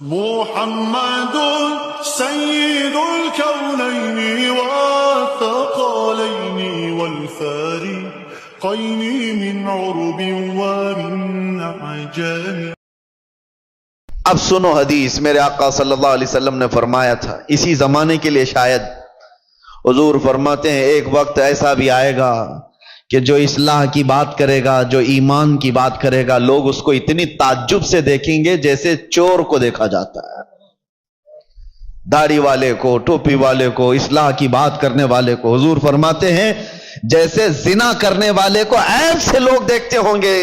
محمد سيد الكونين والثقلين والفارقين من عرب ومن عجم. اب سنو حدیث. میرے آقا صلی اللہ علیہ وسلم نے فرمایا تھا اسی زمانے کے لیے شاید. حضور فرماتے ہیں ایک وقت ایسا بھی آئے گا کہ جو اصلاح کی بات کرے گا، جو ایمان کی بات کرے گا، لوگ اس کو اتنی تعجب سے دیکھیں گے جیسے چور کو دیکھا جاتا ہے. داڑھی والے کو، ٹوپی والے کو، اصلاح کی بات کرنے والے کو. حضور فرماتے ہیں جیسے زنا کرنے والے کو عیب سے لوگ دیکھتے ہوں گے،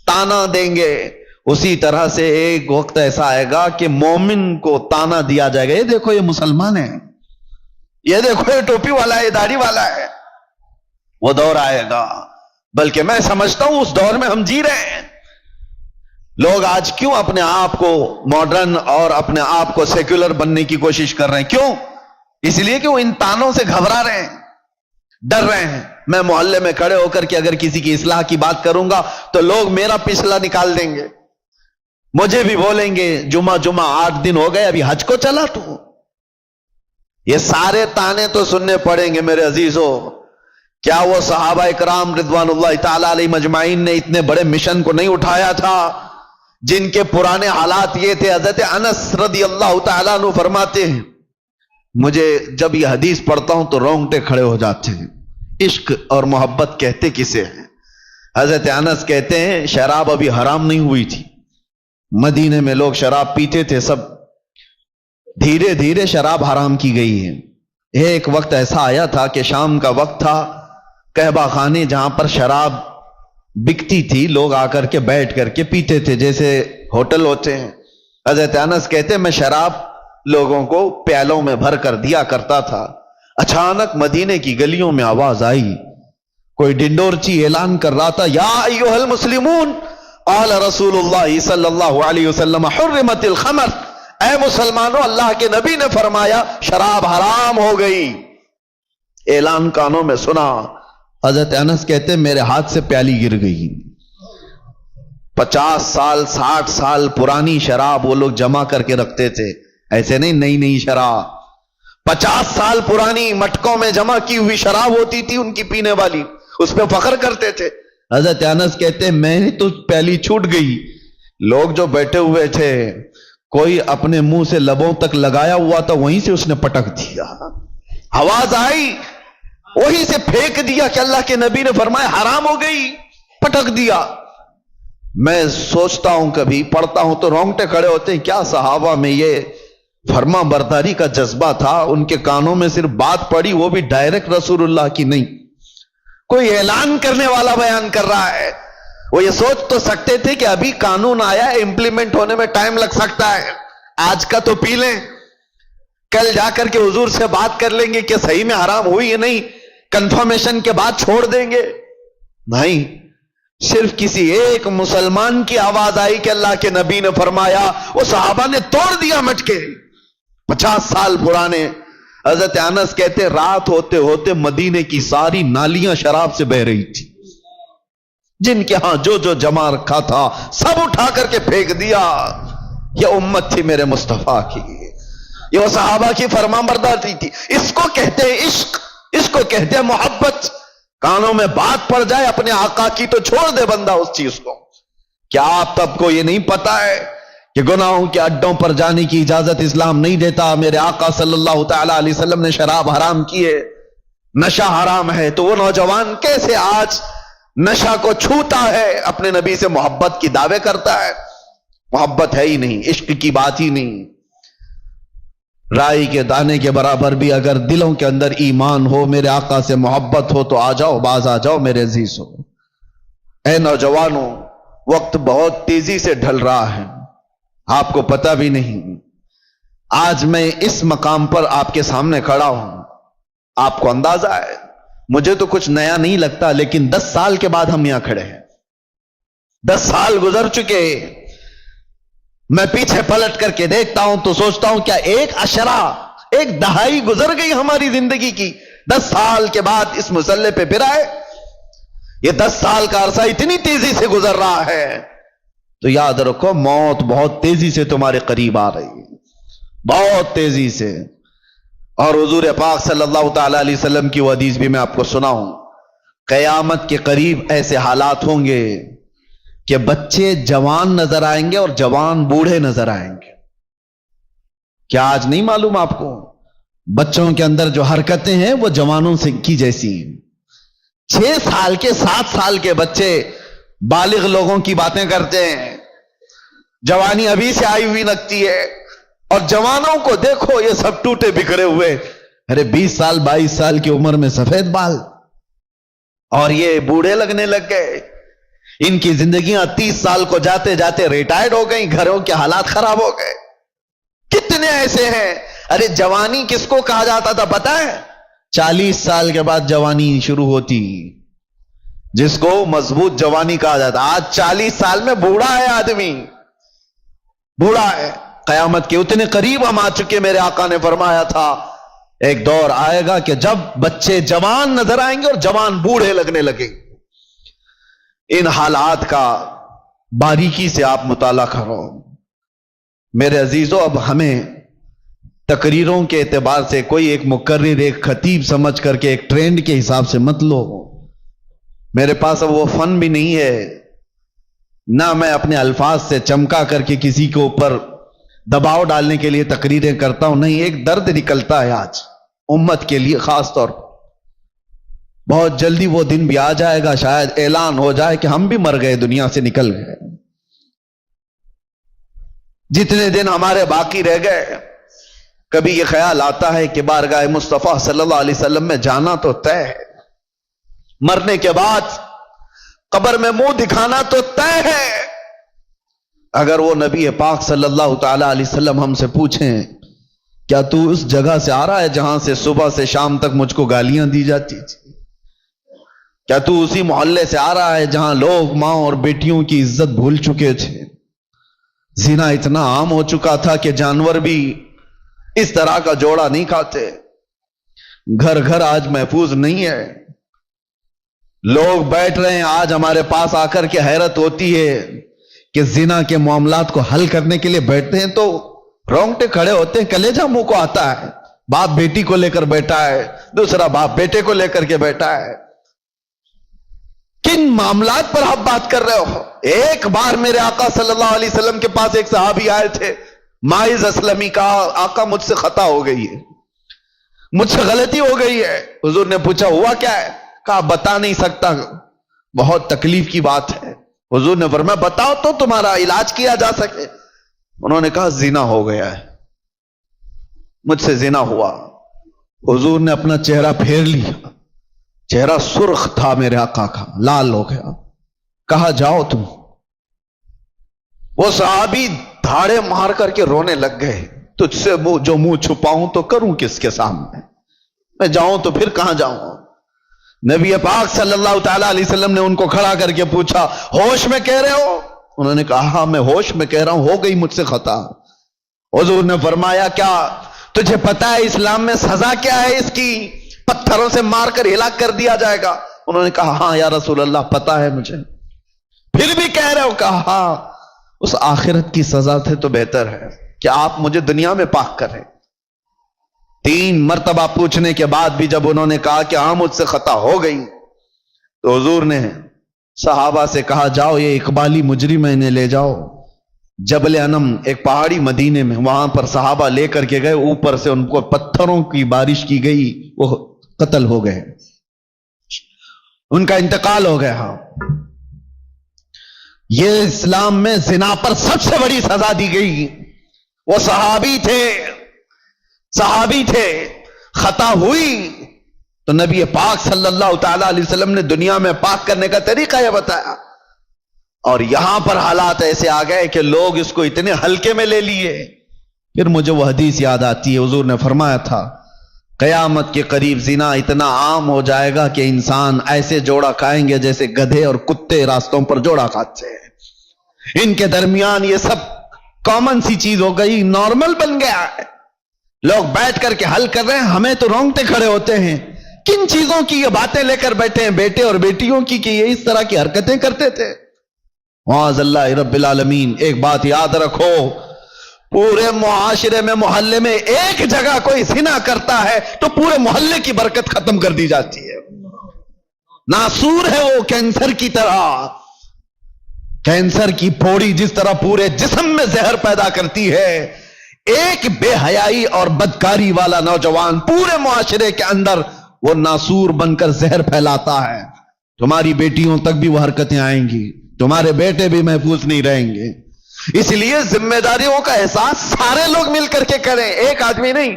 تانا دیں گے، اسی طرح سے ایک وقت ایسا آئے گا کہ مومن کو تانا دیا جائے گا. یہ دیکھو یہ مسلمان ہے، یہ دیکھو یہ ٹوپی والا ہے، یہ داڑھی والا ہے. وہ دور آئے گا. بلکہ میں سمجھتا ہوں اس دور میں ہم جی رہے ہیں. لوگ آج کیوں اپنے آپ کو ماڈرن اور اپنے آپ کو سیکولر بننے کی کوشش کر رہے ہیں؟ کیوں؟ اس لیے کہ وہ ان تانوں سے گھبرا رہے ہیں، ڈر رہے ہیں. میں محلے میں کھڑے ہو کر کے اگر کسی کی اصلاح کی بات کروں گا تو لوگ میرا پچھلا نکال دیں گے، مجھے بھی بولیں گے جمعہ 8 دن ہو گئے ابھی حج کو چلا تو. یہ سارے تانے تو سننے پڑیں گے میرے عزیزوں. کیا وہ صحابہ اکرام رضوان اللہ تعالی علیہ مجمعین نے اتنے بڑے مشن کو نہیں اٹھایا تھا جن کے پرانے حالات یہ تھے؟ حضرت انس رضی اللہ تعالیٰ عنہ فرماتے ہیں مجھے جب یہ حدیث پڑھتا ہوں تو رونگٹے کھڑے ہو جاتے ہیں. عشق اور محبت کہتے کسے ہیں؟ حضرت انس کہتے ہیں شراب ابھی حرام نہیں ہوئی تھی، مدینے میں لوگ شراب پیتے تھے، سب دھیرے دھیرے شراب حرام کی گئی ہے. ایک وقت ایسا آیا تھا کہ شام کا وقت تھا، قہبہ خانے جہاں پر شراب بکتی تھی لوگ آ کر کے بیٹھ کر کے پیتے تھے جیسے ہوٹل ہوتے ہیں. حضرت انس کہتے میں شراب لوگوں کو پیالوں میں بھر کر دیا کرتا تھا. اچانک مدینے کی گلیوں میں آواز آئی، کوئی ڈنڈورچی اعلان کر رہا تھا یا ایھا المسلمون قال رسول اللہ صلی اللہ علیہ وسلم حرمت الخمر. اے مسلمانوں، اللہ کے نبی نے فرمایا شراب حرام ہو گئی. اعلان کانوں میں سنا. حضرت انس کہتے میرے ہاتھ سے پیالی گر گئی. 50 سال 60 سال پرانی شراب وہ لوگ جمع کر کے رکھتے تھے، ایسے نہیں نئی نئی شراب. 50 سال پرانی مٹکوں میں جمع کی ہوئی شراب ہوتی تھی ان کی پینے والی، اس پہ فخر کرتے تھے. حضرت انس کہتے میں نے تو پیالی چھوٹ گئی. لوگ جو بیٹھے ہوئے تھے کوئی اپنے منہ سے لبوں تک لگایا ہوا تھا، وہیں سے اس نے پٹک دیا. آواز آئی وہیں سے پھینک دیا کہ اللہ کے نبی نے فرمایا حرام ہو گئی، پٹک دیا. میں سوچتا ہوں کبھی پڑھتا ہوں تو رونگٹے کھڑے ہوتے ہیں. کیا صحابہ میں یہ فرما برداری کا جذبہ تھا؟ ان کے کانوں میں صرف بات پڑی، وہ بھی ڈائریکٹ رسول اللہ کی نہیں، کوئی اعلان کرنے والا بیان کر رہا ہے. وہ یہ سوچ تو سکتے تھے کہ ابھی قانون آیا ہے، امپلیمنٹ ہونے میں ٹائم لگ سکتا ہے، آج کا تو پی لیں، کل جا کر کے حضور سے بات کر لیں گے کہ صحیح میں حرام ہوئی یا نہیں، کنفرمیشن کے بعد چھوڑ دیں گے. نہیں، صرف کسی ایک مسلمان کی آواز آئی کہ اللہ کے نبی نے فرمایا، وہ صحابہ نے توڑ دیا مٹکے. 50 سال پرانے. حضرت انس کہتے رات ہوتے ہوتے مدینے کی ساری نالیاں شراب سے بہ رہی تھی. جن کے ہاں جو جو جمع رکھا تھا سب اٹھا کر کے پھینک دیا. یہ امت تھی میرے مصطفیٰ کی، یہ وہ صحابہ کی فرمانبرداری تھی. اس کو کہتے ہیں عشق، اس کو کہتے ہیں محبت. کانوں میں بات پڑ جائے اپنے آقا کی تو چھوڑ دے بندہ اس چیز کو. کیا آپ تب کو یہ نہیں پتا ہے کہ گناہوں کے اڈوں پر جانے کی اجازت اسلام نہیں دیتا؟ میرے آقا صلی اللہ تعالی علیہ وسلم نے شراب حرام کی ہے، نشہ حرام ہے. تو وہ نوجوان کیسے آج نشہ کو چھوتا ہے، اپنے نبی سے محبت کی دعوے کرتا ہے؟ محبت ہے ہی نہیں، عشق کی بات ہی نہیں. رائی کے دانے کے برابر بھی اگر دلوں کے اندر ایمان ہو، میرے آقا سے محبت ہو تو آ جاؤ، باز آ جاؤ میرے عزیزو. اے نوجوانوں، وقت بہت تیزی سے ڈھل رہا ہے، آپ کو پتہ بھی نہیں. آج میں اس مقام پر آپ کے سامنے کھڑا ہوں، آپ کو اندازہ ہے مجھے تو کچھ نیا نہیں لگتا، لیکن 10 سال کے بعد ہم یہاں کھڑے ہیں. 10 سال گزر چکے. میں پیچھے پلٹ کر کے دیکھتا ہوں تو سوچتا ہوں کیا ایک عشرہ، ایک دہائی گزر گئی ہماری زندگی کی. 10 سال کے بعد اس مسلح پہ پھر آئے. یہ 10 سال کا عرصہ اتنی تیزی سے گزر رہا ہے تو یاد رکھو موت بہت تیزی سے تمہارے قریب آ رہی ہے، بہت تیزی سے۔ اور حضور پاک صلی اللہ تعالی علیہ وسلم کی وہ حدیث بھی میں آپ کو سناؤں، قیامت کے قریب ایسے حالات ہوں گے کہ بچے جوان نظر آئیں گے اور جوان بوڑھے نظر آئیں گے۔ کیا آج نہیں معلوم آپ کو؟ بچوں کے اندر جو حرکتیں ہیں وہ جوانوں سے کی جیسی ہیں۔ 6 سال کے 7 سال کے بچے بالغ لوگوں کی باتیں کرتے ہیں، جوانی ابھی سے آئی ہوئی لگتی ہے، اور جوانوں کو دیکھو یہ سب ٹوٹے بکھرے ہوئے، ارے 20 سال 22 سال کی عمر میں سفید بال، اور یہ بوڑھے لگنے لگ گئے۔ ان کی زندگیاں 30 سال کو جاتے جاتے ریٹائرڈ ہو گئیں، گھروں کے حالات خراب ہو گئے۔ کتنے ایسے ہیں؟ ارے جوانی کس کو کہا جاتا تھا پتہ ہے؟ 40 سال کے بعد جوانی شروع ہوتی، جس کو مضبوط جوانی کہا جاتا۔ آج 40 سال میں بوڑھا ہے آدمی، بوڑھا ہے۔ قیامت کے اتنے قریب ہم آ چکے، میرے آقا نے فرمایا تھا ایک دور آئے گا کہ جب بچے جوان نظر آئیں گے اور جوان بوڑھے لگنے لگیں۔ ان حالات کا باریکی سے آپ مطالعہ کرو میرے عزیزو۔ اب ہمیں تقریروں کے اعتبار سے کوئی ایک مقرر، ایک خطیب سمجھ کر کے ایک ٹرینڈ کے حساب سے مت لو۔ میرے پاس اب وہ فن بھی نہیں ہے، نہ میں اپنے الفاظ سے چمکا کر کے کسی کے اوپر دباؤ ڈالنے کے لیے تقریریں کرتا ہوں، نہیں، ایک درد نکلتا ہے آج امت کے لیے خاص طور پر۔ بہت جلدی وہ دن بھی آ جائے گا، شاید اعلان ہو جائے کہ ہم بھی مر گئے، دنیا سے نکل گئے۔ جتنے دن ہمارے باقی رہ گئے، کبھی یہ خیال آتا ہے کہ بارگاہ مصطفیٰ صلی اللہ علیہ وسلم میں جانا تو طے ہے، مرنے کے بعد قبر میں منہ دکھانا تو طے ہے۔ اگر وہ نبی پاک صلی اللہ تعالی علیہ وسلم ہم سے پوچھیں کیا تو اس جگہ سے آ رہا ہے جہاں سے صبح سے شام تک مجھ کو گالیاں دی جاتی تھی؟ کیا تو اسی محلے سے آ رہا ہے جہاں لوگ ماں اور بیٹیوں کی عزت بھول چکے تھے؟ زنا اتنا عام ہو چکا تھا کہ جانور بھی اس طرح کا جوڑا نہیں کھاتے۔ گھر گھر آج محفوظ نہیں ہے، لوگ بیٹھ رہے ہیں۔ آج ہمارے پاس آ کر کے حیرت ہوتی ہے کہ زنا کے معاملات کو حل کرنے کے لیے بیٹھتے ہیں تو رونگٹے کھڑے ہوتے ہیں، کلیجہ منہ کو آتا ہے۔ باپ بیٹی کو لے کر بیٹھا ہے، دوسرا باپ بیٹے کو لے کر کے بیٹھا ہے۔ کن معاملات پر آپ بات کر رہے ہو؟ ایک بار میرے آقا صلی اللہ علیہ وسلم کے پاس ایک صحابی آئے تھے، ماعز اسلمی، کہا آقا مجھ سے خطا ہو گئی ہے، مجھ سے غلطی ہو گئی ہے۔ حضور نے پوچھا ہوا کیا ہے؟ کہا بتا نہیں سکتا، بہت تکلیف کی بات ہے۔ حضور نے فرمایا بتاؤ تو تمہارا علاج کیا جا سکے۔ انہوں نے کہا زنا ہو گیا ہے، مجھ سے زنا ہوا۔ حضور نے اپنا چہرہ پھیر لیا، چہرہ سرخ تھا میرے آقا کا، لال ہو گیا۔ کہا جاؤ تم۔ وہ صحابی دھاڑے مار کر کے رونے لگ گئے، تجھ سے جو منہ چھپاؤں تو کروں کس کے سامنے؟ میں جاؤں تو پھر کہاں جاؤں؟ نبی پاک صلی اللہ تعالی علیہ وسلم نے ان کو کھڑا کر کے پوچھا ہوش میں کہہ رہے ہو؟ انہوں نے کہا ہاں میں ہوش میں کہہ رہا ہوں، ہو گئی مجھ سے خطا۔ حضور نے فرمایا کیا تجھے پتا ہے اسلام میں سزا کیا ہے اس کی؟ پتھروں سے مار کر ہلاک کر دیا جائے گا۔ انہوں نے کہا ہاں یا رسول اللہ پتا ہے مجھے۔ پھر بھی کہہ رہے ہو؟ کہا ہاں، اس آخرت کی سزا سے تو بہتر ہے کہ آپ مجھے دنیا میں پاک کریں۔ 3 مرتبہ پوچھنے کے بعد بھی جب انہوں نے کہا کہ ہاں مجھ سے خطا ہو گئی، تو حضور نے صحابہ سے کہا جاؤ یہ اقبالی مجرم انہیں لے جاؤ جبل انم، ایک پہاڑی مدینے میں، وہاں پر صحابہ لے کر کے گئے، اوپر سے ان کو پتھروں کی بارش کی گئی، وہ قتل ہو گئے، ان کا انتقال ہو گیا۔ یہ اسلام میں زنا پر سب سے بڑی سزا دی گئی۔ وہ صحابی تھے، خطا ہوئی تو نبی پاک صلی اللہ تعالی علیہ وسلم نے دنیا میں پاک کرنے کا طریقہ یہ بتایا، اور یہاں پر حالات ایسے آ گئے کہ لوگ اس کو اتنے ہلکے میں لے لیے۔ پھر مجھے وہ حدیث یاد آتی ہے، حضور نے فرمایا تھا قیامت کے قریب زنا اتنا عام ہو جائے گا کہ انسان ایسے جوڑا کھائیں گے جیسے گدھے اور کتے راستوں پر جوڑا کھاتے ہیں۔ ان کے درمیان یہ سب کامن سی چیز ہو گئی، نارمل بن گیا ہے، لوگ بیٹھ کر کے حل کر رہے ہیں، ہمیں تو رونگٹے کھڑے ہوتے ہیں۔ کن چیزوں کی یہ باتیں لے کر بیٹھے ہیں بیٹے اور بیٹیوں کی کہ یہ اس طرح کی حرکتیں کرتے تھے؟ معاذ اللہ رب العالمین. ایک بات یاد رکھو، پورے معاشرے میں محلے میں ایک جگہ کوئی زنا کرتا ہے تو پورے محلے کی برکت ختم کر دی جاتی ہے. ناسور ہے وہ کینسر کی طرح. کینسر کی پھوڑی جس طرح پورے جسم میں زہر پیدا کرتی ہے، ایک بے حیائی اور بدکاری والا نوجوان پورے معاشرے کے اندر وہ ناسور بن کر زہر پھیلاتا ہے. تمہاری بیٹیوں تک بھی وہ حرکتیں آئیں گی، تمہارے بیٹے بھی محفوظ نہیں رہیں گے. اس لیے ذمہ داریوں کا احساس سارے لوگ مل کر کے کریں، ایک آدمی نہیں.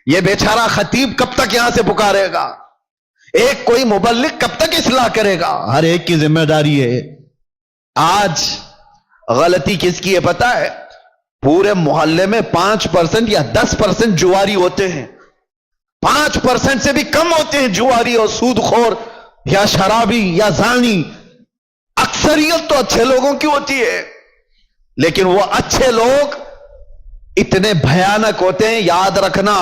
یہ بیچارہ خطیب کب تک یہاں سے پکارے گا؟ ایک کوئی مبلغ کب تک اصلاح کرے گا؟ ہر ایک کی ذمہ داری ہے. آج غلطی کس کی ہے پتہ ہے؟ پورے محلے میں 5% یا 10% جواری ہوتے ہیں. 5% سے بھی کم ہوتے ہیں جواری اور سود خور یا شرابی یا زانی. اکثریت تو اچھے لوگوں کی ہوتی ہے، لیکن وہ اچھے لوگ اتنے بھیانک ہوتے ہیں. یاد رکھنا،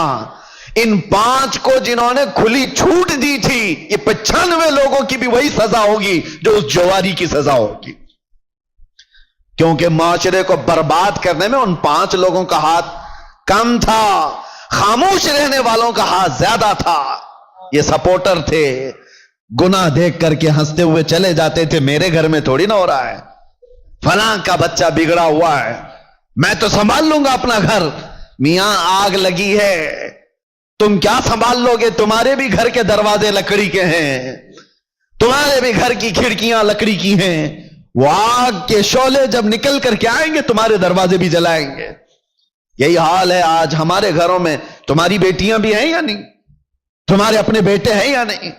ان 5 کو جنہوں نے کھلی چھوٹ دی تھی، یہ 95 لوگوں کی بھی وہی سزا ہوگی جو اس جواری کی سزا ہوگی. کیونکہ معاشرے کو برباد کرنے میں ان 5 لوگوں کا ہاتھ کم تھا، خاموش رہنے والوں کا ہاتھ زیادہ تھا. یہ سپورٹر تھے، گناہ دیکھ کر کے ہنستے ہوئے چلے جاتے تھے. میرے گھر میں تھوڑی نہ ہو رہا ہے، فلاں کا بچہ بگڑا ہوا ہے، میں تو سنبھال لوں گا اپنا گھر. میاں آگ لگی ہے، تم کیا سنبھال لو گے؟ تمہارے بھی گھر کے دروازے لکڑی کے ہیں، تمہارے بھی گھر کی کھڑکیاں لکڑی کی ہیں. وہ آگ کے شعلے جب نکل کر کے آئیں گے تمہارے دروازے بھی جلائیں گے. یہی حال ہے آج ہمارے گھروں میں. تمہاری بیٹیاں بھی ہیں یا نہیں؟ تمہارے اپنے بیٹے ہیں یا نہیں؟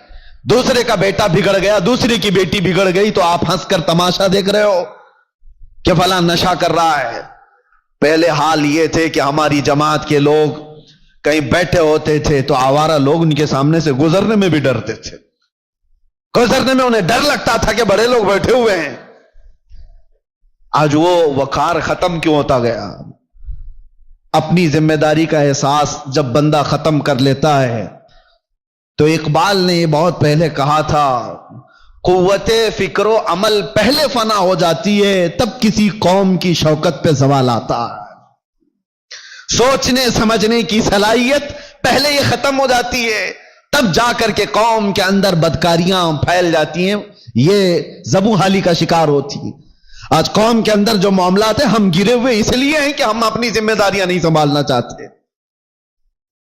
دوسرے کا بیٹا بگڑ گیا، دوسرے کی بیٹی بگڑ گئی تو آپ ہنس کر تماشا دیکھ رہے ہو کہ فلاں نشہ کر رہا ہے. پہلے حال یہ تھے کہ ہماری جماعت کے لوگ کہیں بیٹھے ہوتے تھے تو آوارہ لوگ ان کے سامنے سے گزرنے میں بھی ڈرتے تھے. گزرنے میں انہیں ڈر لگتا تھا کہ بڑے لوگ بیٹھے ہوئے ہیں. آج وہ وقار ختم کیوں ہوتا گیا؟ اپنی ذمہ داری کا احساس جب بندہ ختم کر لیتا ہے تو اقبال نے یہ بہت پہلے کہا تھا، قوت فکر و عمل پہلے فنا ہو جاتی ہے تب کسی قوم کی شوکت پہ زوال آتا ہے. سوچنے سمجھنے کی صلاحیت پہلے یہ ختم ہو جاتی ہے تب جا کر کے قوم کے اندر بدکاریاں پھیل جاتی ہیں، یہ زبوں حالی کا شکار ہوتی ہیں. آج قوم کے اندر جو معاملات ہیں، ہم گرے ہوئے اس لیے ہیں کہ ہم اپنی ذمہ داریاں نہیں سنبھالنا چاہتے.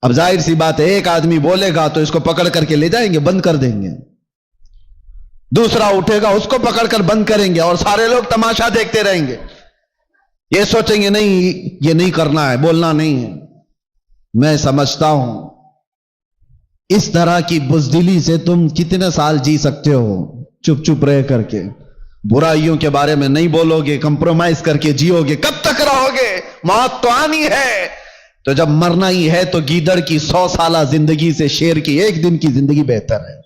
اب ظاہر سی بات ہے، ایک آدمی بولے گا تو اس کو پکڑ کر کے لے جائیں گے، بند کر دیں گے. دوسرا اٹھے گا، اس کو پکڑ کر بند کریں گے اور سارے لوگ تماشا دیکھتے رہیں گے. یہ سوچیں گے نہیں، یہ نہیں کرنا ہے، بولنا نہیں ہے. میں سمجھتا ہوں اس طرح کی بزدلی سے تم کتنے سال جی سکتے ہو؟ چپ چپ رہ کر کے برائیوں کے بارے میں نہیں بولو گے، کمپرومائز کر کے جیو گے، کب تک رہو گے؟ موت تو آنی ہے. تو جب مرنا ہی ہے تو گیدڑ کی 100 سالہ زندگی سے شیر کی 1 دن کی زندگی بہتر ہے.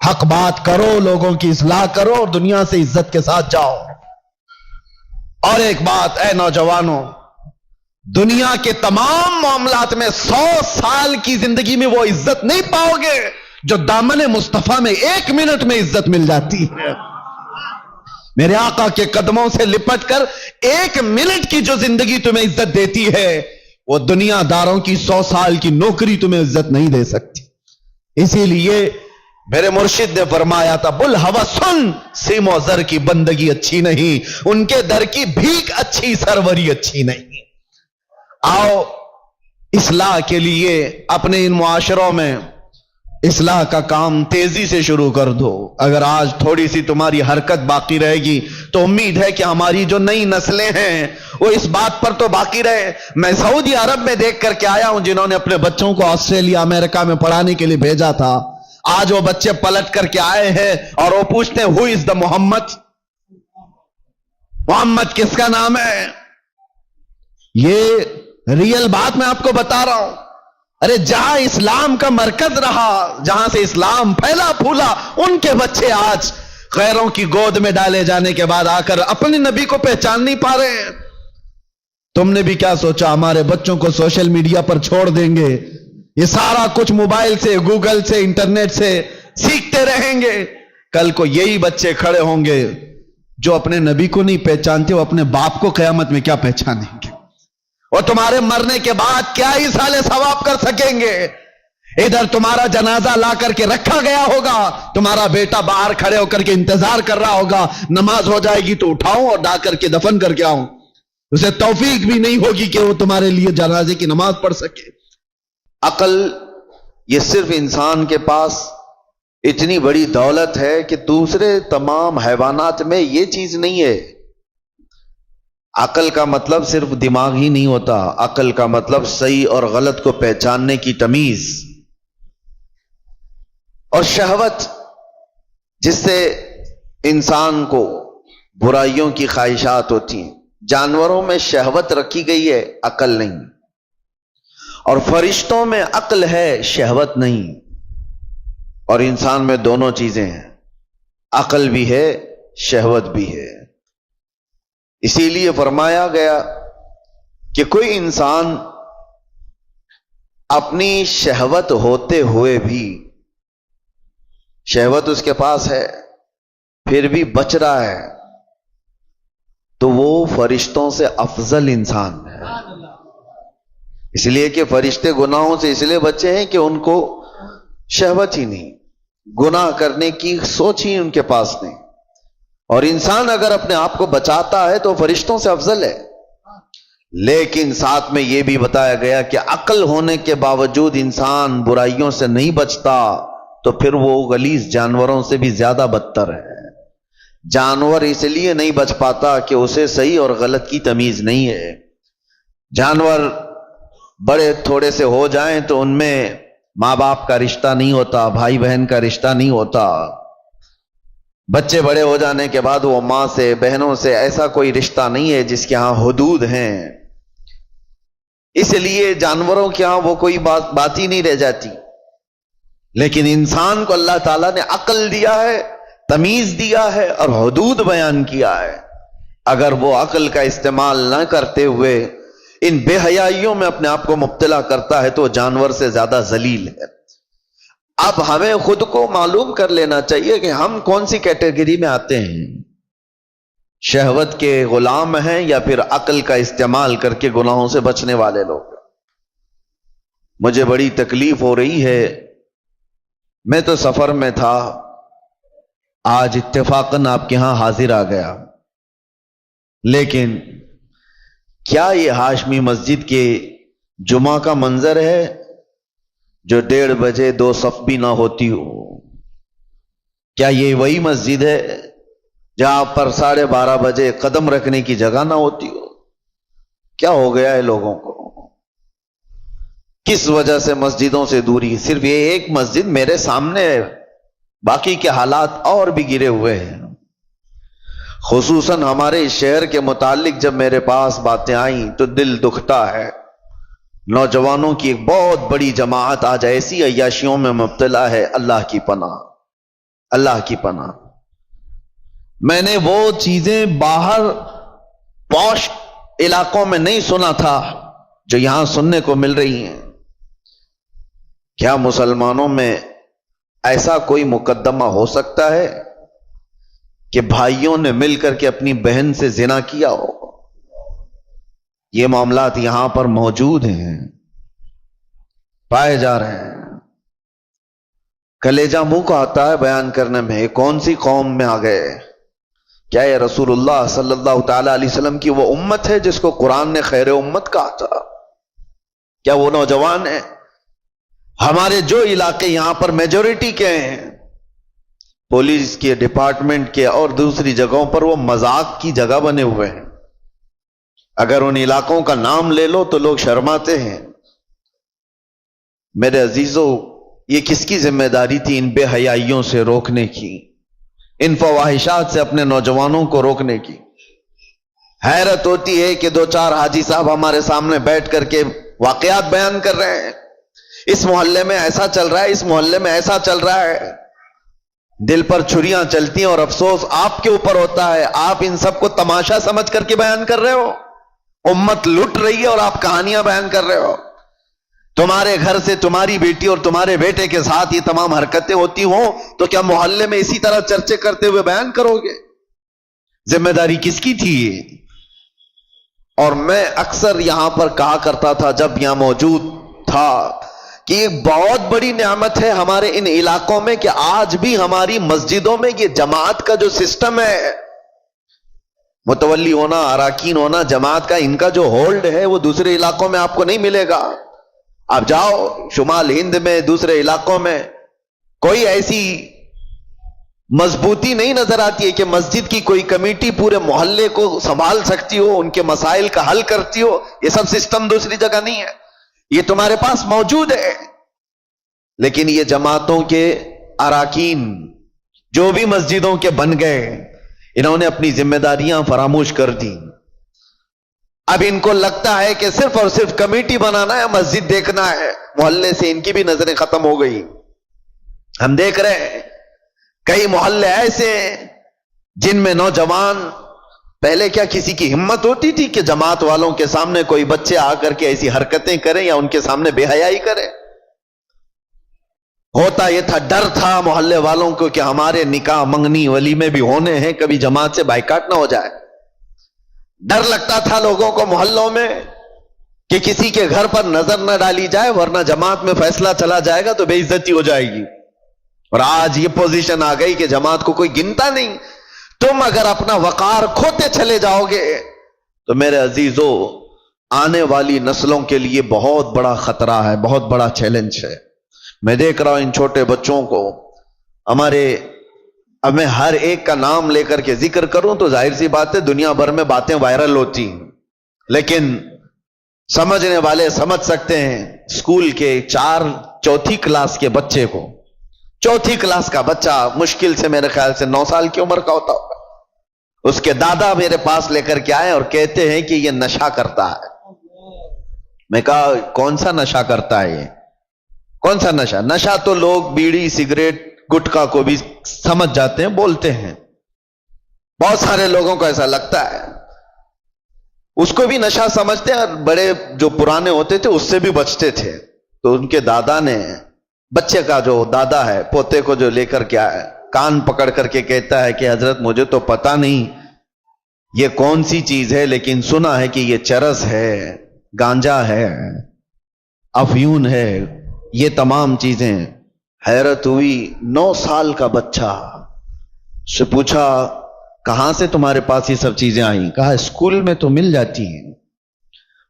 حق بات کرو، لوگوں کی اصلاح کرو اور دنیا سے عزت کے ساتھ جاؤ. اور ایک بات اے نوجوانوں، دنیا کے تمام معاملات میں 100 سال کی زندگی میں وہ عزت نہیں پاؤ گے جو دامن مصطفیٰ میں 1 منٹ میں عزت مل جاتی ہے. میرے آقا کے قدموں سے لپٹ کر 1 منٹ کی جو زندگی تمہیں عزت دیتی ہے، وہ دنیا داروں کی 100 سال کی نوکری تمہیں عزت نہیں دے سکتی. اسی لیے میرے مرشد نے فرمایا تھا، بل ہوا سن، سیم و زر کی بندگی اچھی نہیں، ان کے در کی بھیک اچھی، سروری اچھی نہیں. آؤ اصلاح کے لیے اپنے ان معاشروں میں اصلاح کا کام تیزی سے شروع کر دو. اگر آج تھوڑی سی تمہاری حرکت باقی رہے گی تو امید ہے کہ ہماری جو نئی نسلیں ہیں وہ اس بات پر تو باقی رہے. میں سعودی عرب میں دیکھ کر کے آیا ہوں، جنہوں نے اپنے بچوں کو آسٹریلیا امریکہ میں پڑھانے کے لیے بھیجا تھا. آج وہ بچے پلٹ کر کے آئے ہیں اور وہ پوچھتے ہیں، ہو از دا محمد؟ محمد کس کا نام ہے؟ یہ ریئل بات میں آپ کو بتا رہا ہوں. ارے جہاں اسلام کا مرکز رہا، جہاں سے اسلام پھیلا پھولا، ان کے بچے آج غیروں کی گود میں ڈالے جانے کے بعد آ کر اپنے نبی کو پہچان نہیں پا رہے ہیں. تم نے بھی کیا سوچا ہمارے بچوں کو سوشل میڈیا پر چھوڑ دیں گے، یہ سارا کچھ موبائل سے، گوگل سے، انٹرنیٹ سے سیکھتے رہیں گے؟ کل کو یہی بچے کھڑے ہوں گے جو اپنے نبی کو نہیں پہچانتے وہ اپنے باپ کو قیامت میں کیا پہچانیں گے؟ اور تمہارے مرنے کے بعد کیا ایصال ثواب کر سکیں گے؟ ادھر تمہارا جنازہ لا کر کے رکھا گیا ہوگا، تمہارا بیٹا باہر کھڑے ہو کر کے انتظار کر رہا ہوگا، نماز ہو جائے گی تو اٹھاؤں اور ڈا کر کے دفن کر کے آؤں، اسے توفیق بھی نہیں ہوگی کہ وہ تمہارے لیے جنازے کی نماز پڑھ سکے۔ عقل یہ صرف انسان کے پاس اتنی بڑی دولت ہے کہ دوسرے تمام حیوانات میں یہ چیز نہیں ہے۔ عقل کا مطلب صرف دماغ ہی نہیں ہوتا، عقل کا مطلب صحیح اور غلط کو پہچاننے کی تمیز اور شہوت، جس سے انسان کو برائیوں کی خواہشات ہوتی ہیں۔ جانوروں میں شہوت رکھی گئی ہے، عقل نہیں، اور فرشتوں میں عقل ہے، شہوت نہیں، اور انسان میں دونوں چیزیں ہیں، عقل بھی ہے، شہوت بھی ہے۔ اسی لیے فرمایا گیا کہ کوئی انسان اپنی شہوت ہوتے ہوئے بھی، شہوت اس کے پاس ہے پھر بھی بچ رہا ہے، تو وہ فرشتوں سے افضل انسان ہے۔ اس لیے کہ فرشتے گناہوں سے اس لیے بچے ہیں کہ ان کو شہوت ہی نہیں، گناہ کرنے کی سوچ ہی ان کے پاس نہیں، اور انسان اگر اپنے آپ کو بچاتا ہے تو فرشتوں سے افضل ہے۔ لیکن ساتھ میں یہ بھی بتایا گیا کہ عقل ہونے کے باوجود انسان برائیوں سے نہیں بچتا تو پھر وہ غلیظ جانوروں سے بھی زیادہ بدتر ہے۔ جانور اس لیے نہیں بچ پاتا کہ اسے صحیح اور غلط کی تمیز نہیں ہے۔ جانور بڑے تھوڑے سے ہو جائیں تو ان میں ماں باپ کا رشتہ نہیں ہوتا، بھائی بہن کا رشتہ نہیں ہوتا۔ بچے بڑے ہو جانے کے بعد وہ ماں سے، بہنوں سے ایسا کوئی رشتہ نہیں ہے جس کے ہاں حدود ہیں۔ اس لیے جانوروں کے ہاں وہ کوئی بات ہی نہیں رہ جاتی۔ لیکن انسان کو اللہ تعالیٰ نے عقل دیا ہے، تمیز دیا ہے اور حدود بیان کیا ہے۔ اگر وہ عقل کا استعمال نہ کرتے ہوئے ان بے حیائیوں میں اپنے آپ کو مبتلا کرتا ہے تو جانور سے زیادہ ذلیل ہے۔ اب ہمیں خود کو معلوم کر لینا چاہیے کہ ہم کون سی کیٹیگری میں آتے ہیں، شہوت کے غلام ہیں یا پھر عقل کا استعمال کر کے گناہوں سے بچنے والے لوگ۔ مجھے بڑی تکلیف ہو رہی ہے، میں تو سفر میں تھا، آج اتفاقاً آپ کے ہاں حاضر آ گیا، لیکن کیا یہ ہاشمی مسجد کے جمعہ کا منظر ہے جو 1:30 بجے 2 صف بھی نہ ہوتی ہو؟ کیا یہ وہی مسجد ہے جہاں پر 12:30 بجے قدم رکھنے کی جگہ نہ ہوتی ہو؟ کیا ہو گیا ہے لوگوں کو؟ کس وجہ سے مسجدوں سے دوری؟ صرف یہ ایک مسجد میرے سامنے ہے، باقی کے حالات اور بھی گرے ہوئے ہیں۔ خصوصاً ہمارے شہر کے متعلق جب میرے پاس باتیں آئیں تو دل دکھتا ہے۔ نوجوانوں کی ایک بہت بڑی جماعت آج ایسی عیاشیوں میں مبتلا ہے، اللہ کی پناہ، اللہ کی پناہ۔ میں نے وہ چیزیں باہر پوش علاقوں میں نہیں سنا تھا جو یہاں سننے کو مل رہی ہیں۔ کیا مسلمانوں میں ایسا کوئی مقدمہ ہو سکتا ہے کہ بھائیوں نے مل کر کے اپنی بہن سے زنا کیا ہو؟ یہ معاملات یہاں پر موجود ہیں، پائے جا رہے ہیں۔ کلیجہ منہ کو آتا ہے بیان کرنے میں، کون سی قوم میں آ گئے؟ کیا یہ رسول اللہ صلی اللہ تعالی علیہ وسلم کی وہ امت ہے جس کو قرآن نے خیر امت کہا تھا؟ کیا وہ نوجوان ہیں؟ ہمارے جو علاقے یہاں پر میجورٹی کے ہیں، پولیس کے ڈپارٹمنٹ کے اور دوسری جگہوں پر وہ مذاق کی جگہ بنے ہوئے ہیں۔ اگر ان علاقوں کا نام لے لو تو لوگ شرماتے ہیں۔ میرے عزیزو، یہ کس کی ذمہ داری تھی ان بے حیائیوں سے روکنے کی، ان فواہشات سے اپنے نوجوانوں کو روکنے کی؟ حیرت ہوتی ہے کہ 2-4 حاجی صاحب ہمارے سامنے بیٹھ کر کے واقعات بیان کر رہے ہیں، اس محلے میں ایسا چل رہا ہے، اس محلے میں ایسا چل رہا ہے۔ دل پر چھریاں چلتی ہیں اور افسوس آپ کے اوپر ہوتا ہے، آپ ان سب کو تماشا سمجھ کر کے بیان کر رہے ہو۔ امت لٹ رہی ہے اور آپ کہانیاں بیان کر رہے ہو۔ تمہارے گھر سے تمہاری بیٹی اور تمہارے بیٹے کے ساتھ یہ تمام حرکتیں ہوتی ہوں تو کیا محلے میں اسی طرح چرچے کرتے ہوئے بیان کرو گے؟ ذمہ داری کس کی تھی؟ اور میں اکثر یہاں پر کہا کرتا تھا جب یہاں موجود تھا کہ ایک بہت بڑی نعمت ہے ہمارے ان علاقوں میں کہ آج بھی ہماری مسجدوں میں یہ جماعت کا جو سسٹم ہے، متولی ہونا، اراکین ہونا جماعت کا، ان کا جو ہولڈ ہے وہ دوسرے علاقوں میں آپ کو نہیں ملے گا. آپ جاؤ شمال ہند میں، دوسرے علاقوں میں کوئی ایسی مضبوطی نہیں نظر آتی ہے کہ مسجد کی کوئی کمیٹی پورے محلے کو سنبھال سکتی ہو، ان کے مسائل کا حل کرتی ہو. یہ سب سسٹم دوسری جگہ نہیں ہے، یہ تمہارے پاس موجود ہے. لیکن یہ جماعتوں کے اراکین جو بھی مسجدوں کے بن گئے، انہوں نے اپنی ذمہ داریاں فراموش کر دی. اب ان کو لگتا ہے کہ صرف اور صرف کمیٹی بنانا ہے، مسجد دیکھنا ہے. محلے سے ان کی بھی نظریں ختم ہو گئی. ہم دیکھ رہے ہیں کئی محلے ایسے ہیں جن میں نوجوان، پہلے کیا کسی کی ہمت ہوتی تھی کہ جماعت والوں کے سامنے کوئی بچے آ کر کے ایسی حرکتیں کریں یا ان کے سامنے بے حیائی کریں؟ ہوتا یہ تھا، ڈر تھا محلے والوں کو کہ ہمارے نکاح منگنی ولیمے بھی ہونے ہیں، کبھی جماعت سے بائیکاٹ نہ ہو جائے. ڈر لگتا تھا لوگوں کو محلوں میں کہ کسی کے گھر پر نظر نہ ڈالی جائے ورنہ جماعت میں فیصلہ چلا جائے گا تو بے عزتی ہو جائے گی. اور آج یہ پوزیشن آ گئی کہ جماعت کو کوئی گنتا نہیں. تم اگر اپنا وقار کھوتے چلے جاؤ گے تو میرے عزیزو آنے والی نسلوں کے لیے بہت بڑا خطرہ ہے، بہت بڑا چیلنج ہے. میں دیکھ رہا ہوں ان چھوٹے بچوں کو ہمارے، اب میں ہر ایک کا نام لے کر کے ذکر کروں تو ظاہر سی بات ہے دنیا بھر میں باتیں وائرل ہوتی ہیں، لیکن سمجھنے والے سمجھ سکتے ہیں. اسکول کے چوتھی کلاس کے بچے کو، چوتھی کلاس کا بچہ مشکل سے میرے خیال سے 9 سال کی عمر کا ہوتا ہوگا، اس کے دادا میرے پاس لے کر کے آئے اور کہتے ہیں کہ یہ نشہ کرتا ہے. میں کہا کون سا نشہ کرتا ہے؟ یہ کون سا نشہ؟ نشہ تو لوگ بیڑی سگریٹ گٹکا کو بھی سمجھ جاتے ہیں، بولتے ہیں. بہت سارے لوگوں کو ایسا لگتا ہے، اس کو بھی نشہ سمجھتے ہیں، اور بڑے جو پرانے ہوتے تھے اس سے بھی بچتے تھے. تو ان کے دادا نے، بچے کا جو دادا ہے پوتے کو جو لے کر کے آیا، کان پکڑ کر کے کہتا ہے کہ حضرت مجھے تو پتا نہیں یہ کون سی چیز ہے، لیکن سنا ہے کہ یہ چرس ہے، گانجا ہے، افیون ہے، یہ تمام چیزیں. حیرت ہوئی. 9 سال کا بچہ سے پوچھا کہاں سے تمہارے پاس یہ سب چیزیں آئیں؟ کہا اسکول میں تو مل جاتی ہیں،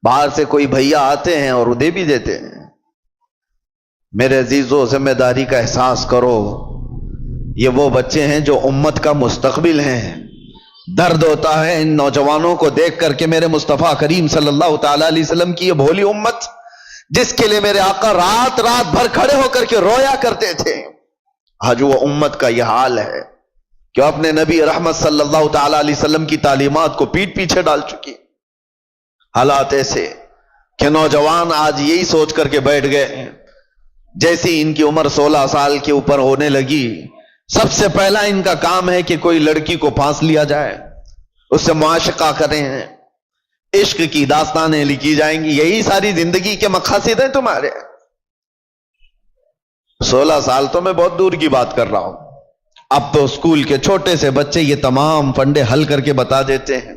باہر سے کوئی بھیا آتے ہیں اور دے بھی دیتے ہیں. میرے عزیزو ذمہ داری کا احساس کرو. یہ وہ بچے ہیں جو امت کا مستقبل ہیں. درد ہوتا ہے ان نوجوانوں کو دیکھ کر کے میرے مصطفیٰ کریم صلی اللہ تعالی علیہ وسلم کی یہ بھولی امت جس کے لیے میرے آقا رات بھر کھڑے ہو کر کے رویا کرتے تھے، آج وہ امت کا یہ حال ہے کہ اپنے نبی رحمت صلی اللہ تعالی علیہ وسلم کی تعلیمات کو پیٹ پیچھے ڈال چکی. حالات ایسے کہ نوجوان آج یہی سوچ کر کے بیٹھ گئے، جیسی ان کی عمر 16 سال کے اوپر ہونے لگی، سب سے پہلا ان کا کام ہے کہ کوئی لڑکی کو پھانس لیا جائے، اس سے معاشقہ کریں، عشق کی داستانیں لکھی جائیں گی. یہی ساری زندگی کے مقاصد ہیں تمہارے. 16 سال تو میں بہت دور کی بات کر رہا ہوں، اب تو اسکول کے چھوٹے سے بچے یہ تمام فنڈے حل کر کے بتا دیتے ہیں.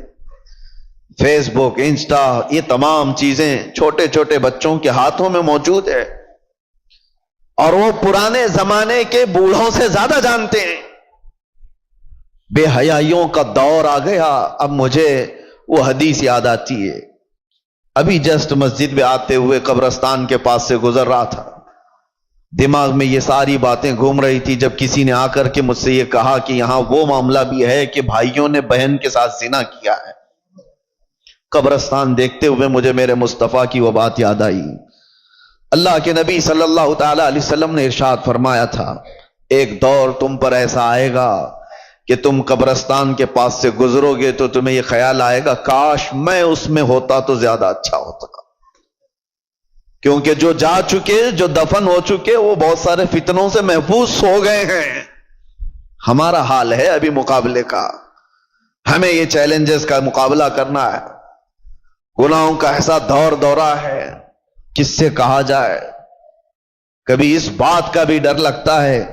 فیس بک، انسٹا، یہ تمام چیزیں چھوٹے چھوٹے بچوں کے ہاتھوں میں موجود ہے، اور وہ پرانے زمانے کے بوڑھوں سے زیادہ جانتے ہیں. بے حیائیوں کا دور آ گیا. اب مجھے وہ حدیث یاد آتی ہے، ابھی جسٹ مسجد میں آتے ہوئے قبرستان کے پاس سے گزر رہا تھا، دماغ میں یہ ساری باتیں گھوم رہی تھی جب کسی نے آ کر کے مجھ سے یہ کہا کہ یہاں وہ معاملہ بھی ہے کہ بھائیوں نے بہن کے ساتھ زنا کیا ہے. قبرستان دیکھتے ہوئے مجھے میرے مصطفیٰ کی وہ بات یاد آئی. اللہ کے نبی صلی اللہ تعالی علیہ وسلم نے ارشاد فرمایا تھا، ایک دور تم پر ایسا آئے گا کہ تم قبرستان کے پاس سے گزرو گے تو تمہیں یہ خیال آئے گا کاش میں اس میں ہوتا تو زیادہ اچھا ہوتا. کیونکہ جو جا چکے، جو دفن ہو چکے، وہ بہت سارے فتنوں سے محفوظ ہو گئے ہیں. ہمارا حال ہے ابھی مقابلے کا. ہمیں یہ چیلنجز کا مقابلہ کرنا ہے. گناہوں کا ایسا دورہ ہے، کس سے کہا جائے. کبھی اس بات کا بھی ڈر لگتا ہے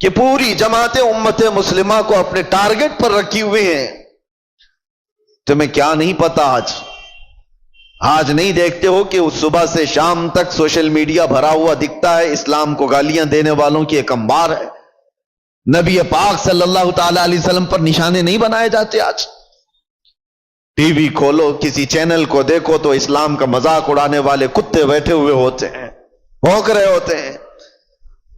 کہ پوری جماعت امت مسلمہ کو اپنے ٹارگٹ پر رکھی ہوئی ہیں تمہیں کیا نہیں پتا آج نہیں دیکھتے ہو کہ اس صبح سے شام تک سوشل میڈیا بھرا ہوا دکھتا ہے، اسلام کو گالیاں دینے والوں کی ایک انبار ہے۔ نبی پاک صلی اللہ تعالی علیہ وسلم پر نشانے نہیں بنائے جاتے۔ آج ٹی وی کھولو، کسی چینل کو دیکھو تو اسلام کا مذاق اڑانے والے کتے بیٹھے ہوئے ہوتے ہیں، بھونک رہے ہوتے ہیں۔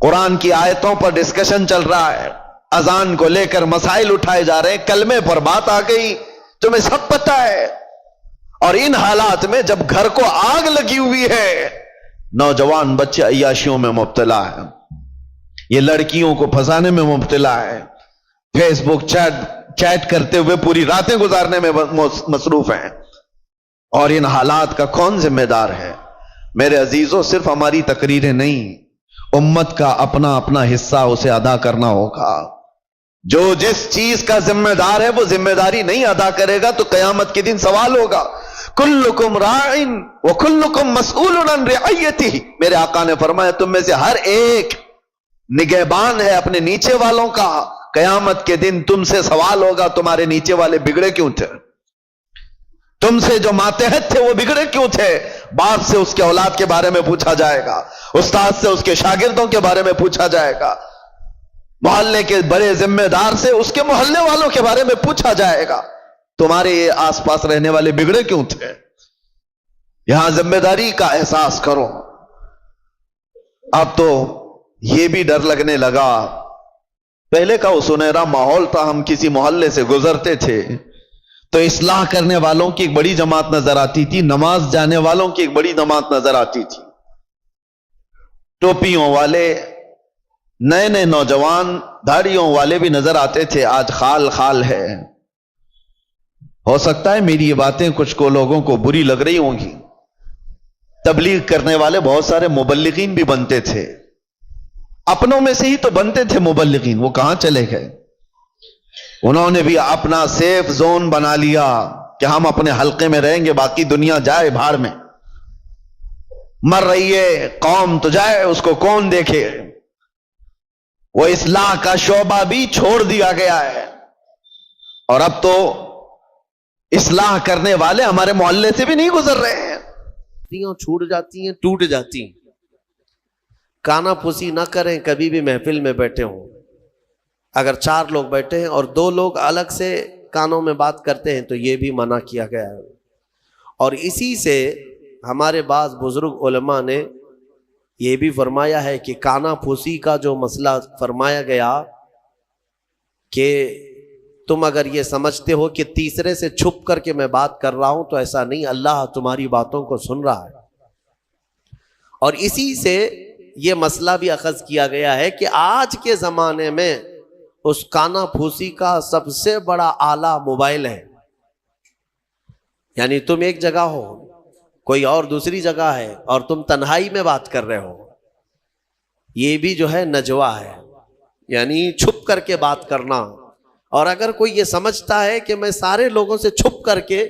قرآن کی آیتوں پر ڈسکشن چل رہا ہے، اذان کو لے کر مسائل اٹھائے جا رہے ہیں، کلمے پر بات آ گئی، تمہیں سب پتہ ہے۔ اور ان حالات میں جب گھر کو آگ لگی ہوئی ہے، نوجوان بچے عیاشیوں میں مبتلا ہے، یہ لڑکیوں کو پھنسانے میں مبتلا ہے، فیس بک چیٹ کرتے ہوئے پوری راتیں گزارنے میں مصروف ہیں۔ اور ان حالات کا کون ذمہ دار ہے؟ میرے عزیزوں، صرف ہماری تقریریں نہیں، امت کا اپنا اپنا حصہ اسے ادا کرنا ہوگا۔ جو جس چیز کا ذمہ دار ہے وہ ذمہ داری نہیں ادا کرے گا تو قیامت کے دن سوال ہوگا۔ کلکم راعٍ وکلکم مسئول عن رعیتہ، میرے آقا نے فرمایا تم میں سے ہر ایک نگہبان ہے اپنے نیچے والوں کا۔ قیامت کے دن تم سے سوال ہوگا تمہارے نیچے والے بگڑے کیوں تھے، تم سے جو ماتحت تھے وہ بگڑے کیوں تھے۔ باپ سے اس کے اولاد کے بارے میں پوچھا جائے گا، استاد سے اس کے شاگردوں کے بارے میں پوچھا جائے گا، محلے کے بڑے ذمہ دار سے اس کے محلے والوں کے بارے میں پوچھا جائے گا، تمہارے آس پاس رہنے والے بگڑے کیوں تھے۔ یہاں ذمہ داری کا احساس کرو۔ اب تو یہ بھی ڈر لگنے لگا، پہلے کا وہ سنہرا ماحول تھا، ہم کسی محلے سے گزرتے تھے تو اصلاح کرنے والوں کی ایک بڑی جماعت نظر آتی تھی، نماز جانے والوں کی ایک بڑی جماعت نظر آتی تھی، ٹوپیوں والے، نئے نئے نوجوان داڑھیوں والے بھی نظر آتے تھے۔ آج خال خال ہے۔ ہو سکتا ہے میری یہ باتیں کچھ کو لوگوں کو بری لگ رہی ہوں گی، تبلیغ کرنے والے بہت سارے مبلغین بھی بنتے تھے، اپنوں میں سے ہی تو بنتے تھے مبلغین، وہ کہاں چلے گئے؟ انہوں نے بھی اپنا سیف زون بنا لیا کہ ہم اپنے حلقے میں رہیں گے، باقی دنیا جائے بھاڑ میں، مر رہی ہے قوم تو جائے، اس کو کون دیکھے۔ وہ اصلاح کا شعبہ بھی چھوڑ دیا گیا ہے، اور اب تو اصلاح کرنے والے ہمارے محلے سے بھی نہیں گزر رہے ہیں۔ چھوٹ جاتی ہیں، ٹوٹ جاتی ہیں۔ کانا پھوسی نہ کریں کبھی بھی محفل میں بیٹھے ہوں۔ اگر 4 لوگ بیٹھے ہیں اور 2 لوگ الگ سے کانوں میں بات کرتے ہیں تو یہ بھی منع کیا گیا ہے۔ اور اسی سے ہمارے بعض بزرگ علماء نے یہ بھی فرمایا ہے کہ کانا پھوسی کا جو مسئلہ فرمایا گیا کہ تم اگر یہ سمجھتے ہو کہ تیسرے سے چھپ کر کے میں بات کر رہا ہوں تو ایسا نہیں، اللہ تمہاری باتوں کو سن رہا ہے۔ اور اسی سے یہ مسئلہ بھی اخذ کیا گیا ہے کہ آج کے زمانے میں اس کانا پھوسی کا سب سے بڑا آلہ موبائل ہے۔ یعنی تم ایک جگہ ہو، کوئی اور دوسری جگہ ہے، اور تم تنہائی میں بات کر رہے ہو، یہ بھی جو ہے نجوا ہے، یعنی چھپ کر کے بات کرنا۔ اور اگر کوئی یہ سمجھتا ہے کہ میں سارے لوگوں سے چھپ کر کے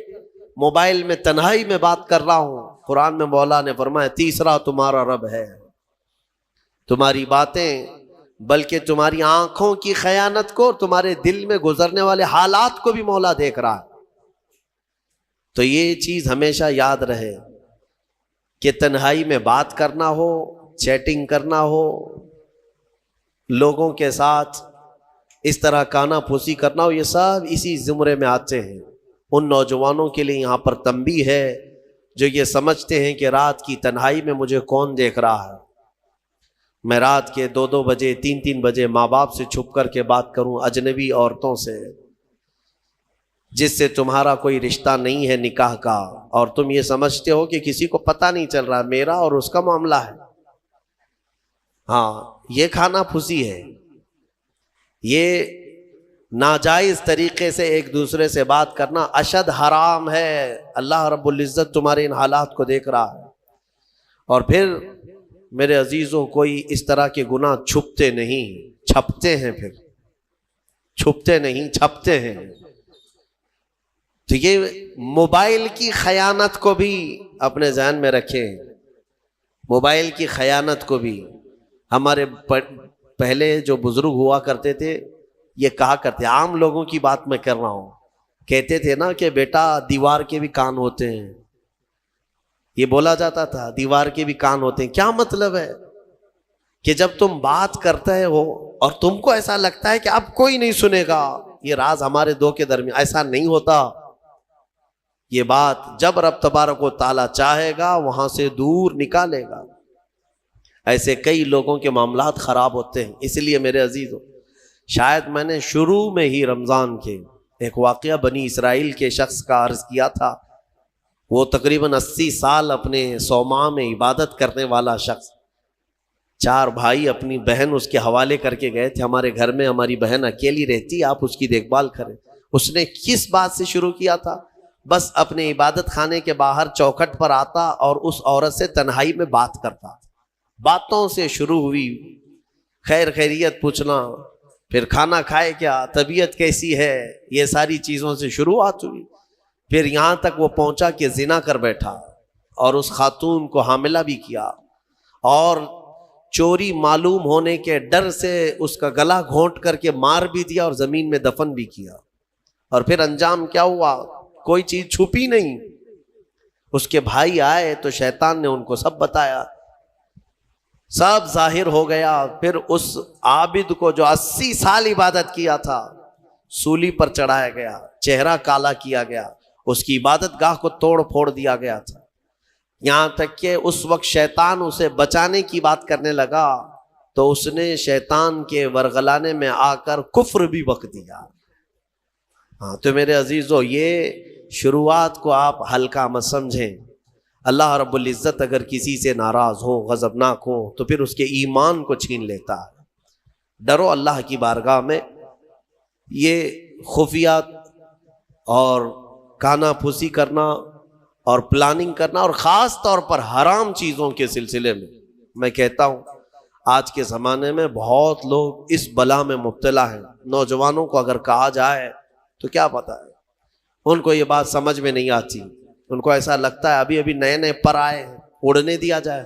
موبائل میں تنہائی میں بات کر رہا ہوں، قرآن میں مولا نے فرمایا تیسرا تمہارا رب ہے۔ تمہاری باتیں بلکہ تمہاری آنکھوں کی خیانت کو، تمہارے دل میں گزرنے والے حالات کو بھی مولا دیکھ رہا ہے۔ تو یہ چیز ہمیشہ یاد رہے کہ تنہائی میں بات کرنا ہو، چیٹنگ کرنا ہو، لوگوں کے ساتھ اس طرح کانا پھوسی کرنا ہو، یہ سب اسی زمرے میں آتے ہیں۔ ان نوجوانوں کے لیے یہاں پر تنبیہ ہے جو یہ سمجھتے ہیں کہ رات کی تنہائی میں مجھے کون دیکھ رہا ہے، میں رات کے 2-2 بجے 3-3 بجے ماں باپ سے چھپ کر کے بات کروں، اجنبی عورتوں سے جس سے تمہارا کوئی رشتہ نہیں ہے نکاح کا، اور تم یہ سمجھتے ہو کہ کسی کو پتہ نہیں چل رہا، میرا اور اس کا معاملہ ہے۔ ہاں، یہ کھانا پھوسی ہے، یہ ناجائز طریقے سے ایک دوسرے سے بات کرنا اشد حرام ہے۔ اللہ رب العزت تمہارے ان حالات کو دیکھ رہا ہے۔ اور پھر میرے عزیزوں، کوئی اس طرح کے گناہ چھپتے نہیں، چھپتے ہیں، پھر چھپتے نہیں چھپتے ہیں۔ تو یہ موبائل کی خیانت کو بھی اپنے ذہن میں رکھیں، موبائل کی خیانت کو بھی۔ ہمارے پہلے جو بزرگ ہوا کرتے تھے یہ کہا کرتے، عام لوگوں کی بات میں کر رہا ہوں، کہتے تھے نا کہ بیٹا دیوار کے بھی کان ہوتے ہیں، یہ بولا جاتا تھا دیوار کے بھی کان ہوتے ہیں. کیا مطلب ہے کہ جب تم بات کرتے ہو اور تم کو ایسا لگتا ہے کہ اب کوئی نہیں سنے گا، یہ راز ہمارے دو کے درمیان، ایسا نہیں ہوتا. یہ بات جب رب تبارک و تعالیٰ چاہے گا وہاں سے دور نکالے گا. ایسے کئی لوگوں کے معاملات خراب ہوتے ہیں. اس لیے میرے عزیزو، شاید میں نے شروع میں ہی رمضان کے ایک واقعہ بنی اسرائیل کے شخص کا عرض کیا تھا. وہ تقریباً 80 سال اپنے صومعہ میں عبادت کرنے والا شخص، 4 بھائی اپنی بہن اس کے حوالے کر کے گئے تھے، ہمارے گھر میں ہماری بہن اکیلی رہتی، آپ اس کی دیکھ بھال کریں. اس نے کس بات سے شروع کیا تھا؟ بس اپنے عبادت خانے کے باہر چوکھٹ پر آتا اور اس عورت سے تنہائی میں بات کرتا. باتوں سے شروع ہوئی، خیر خیریت پوچھنا، پھر کھانا کھائے کیا، طبیعت کیسی ہے، یہ ساری چیزوں سے شروعات ہوئی. پھر یہاں تک وہ پہنچا کہ زنا کر بیٹھا اور اس خاتون کو حاملہ بھی کیا، اور چوری معلوم ہونے کے ڈر سے اس کا گلا گھونٹ کر کے مار بھی دیا اور زمین میں دفن بھی کیا. اور پھر انجام کیا ہوا؟ کوئی چیز چھپی نہیں. اس کے بھائی آئے تو شیطان نے ان کو سب بتایا، سب ظاہر ہو گیا. پھر اس عابد کو جو 80 سال عبادت کیا تھا سولی پر چڑھایا گیا، چہرہ کالا کیا گیا، اس کی عبادت گاہ کو توڑ پھوڑ دیا گیا تھا. یہاں تک کہ اس وقت شیطان اسے بچانے کی بات کرنے لگا تو اس نے شیطان کے ورغلانے میں آ کر کفر بھی بک دیا. ہاں تو میرے عزیزو، یہ شروعات کو آپ ہلکا مت سمجھیں. اللہ رب العزت اگر کسی سے ناراض ہو، غضبناک ہو، تو پھر اس کے ایمان کو چھین لیتا ہے. ڈرو اللہ کی بارگاہ میں. یہ خفیات اور کانا پھوسی کرنا اور پلاننگ کرنا، اور خاص طور پر حرام چیزوں کے سلسلے میں کہتا ہوں آج کے زمانے میں بہت لوگ اس بلا میں مبتلا ہیں. نوجوانوں کو اگر کہا جائے تو کیا پتا ہے، ان کو یہ بات سمجھ میں نہیں آتی. ان کو ایسا لگتا ہے ابھی نئے نئے پر آئے ہیں، اڑنے دیا جائے.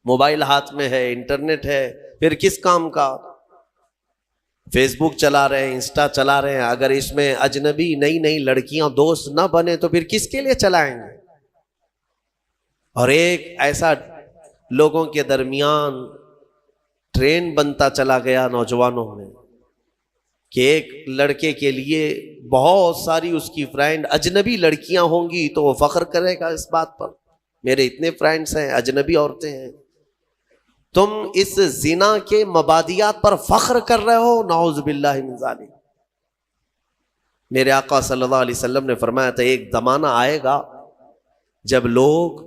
موبائل ہاتھ میں ہے، انٹرنیٹ ہے، پھر کس کام کا؟ فیس بک چلا رہے ہیں، انسٹا چلا رہے ہیں. اگر اس میں اجنبی نئی نئی لڑکیاں دوست نہ بنے تو پھر کس کے لیے چلائیں گے؟ اور ایک ایسا لوگوں کے درمیان ٹرینڈ بنتا چلا گیا نوجوانوں میں کہ ایک لڑکے کے لیے بہت ساری اس کی فرینڈ اجنبی لڑکیاں ہوں گی تو وہ فخر کرے گا اس بات پر، میرے اتنے فرینڈز ہیں، اجنبی عورتیں ہیں. تم اس زنا کے مبادیات پر فخر کر رہے ہو، نعوذ باللہ من ذالک. میرے آقا صلی اللہ علیہ وسلم نے فرمایا تھا ایک زمانہ آئے گا جب لوگ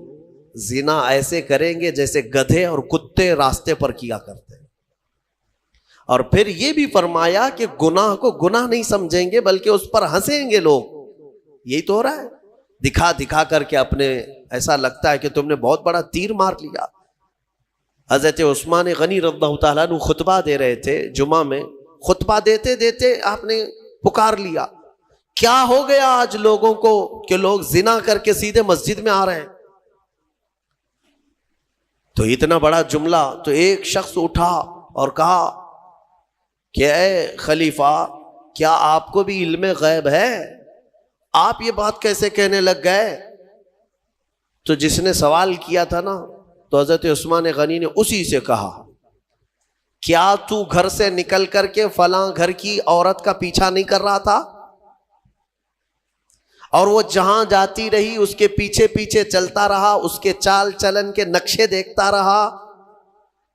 زنا ایسے کریں گے جیسے گدھے اور کتے راستے پر کیا کرتے ہیں. اور پھر یہ بھی فرمایا کہ گناہ کو گناہ نہیں سمجھیں گے بلکہ اس پر ہنسیں گے لوگ. یہی تو ہو رہا ہے، دکھا دکھا کر کے اپنے ایسا لگتا ہے کہ تم نے بہت بڑا تیر مار لیا. حضرت عثمان غنی رضی اللہ تعالیٰ عنہ خطبہ دے رہے تھے جمعہ میں. خطبہ دیتے دیتے آپ نے پکار لیا، کیا ہو گیا آج لوگوں کو کہ لوگ زنا کر کے سیدھے مسجد میں آ رہے ہیں؟ تو اتنا بڑا جملہ. تو ایک شخص اٹھا اور کہا کہ اے خلیفہ، کیا آپ کو بھی علم غیب ہے؟ آپ یہ بات کیسے کہنے لگ گئے؟ تو جس نے سوال کیا تھا نا، تو حضرت عثمان غنی نے اسی سے کہا، کیا تو گھر سے نکل کر کے فلاں گھر کی عورت کا پیچھا نہیں کر رہا تھا؟ اور وہ جہاں جاتی رہی اس کے پیچھے پیچھے چلتا رہا، اس کے چال چلن کے نقشے دیکھتا رہا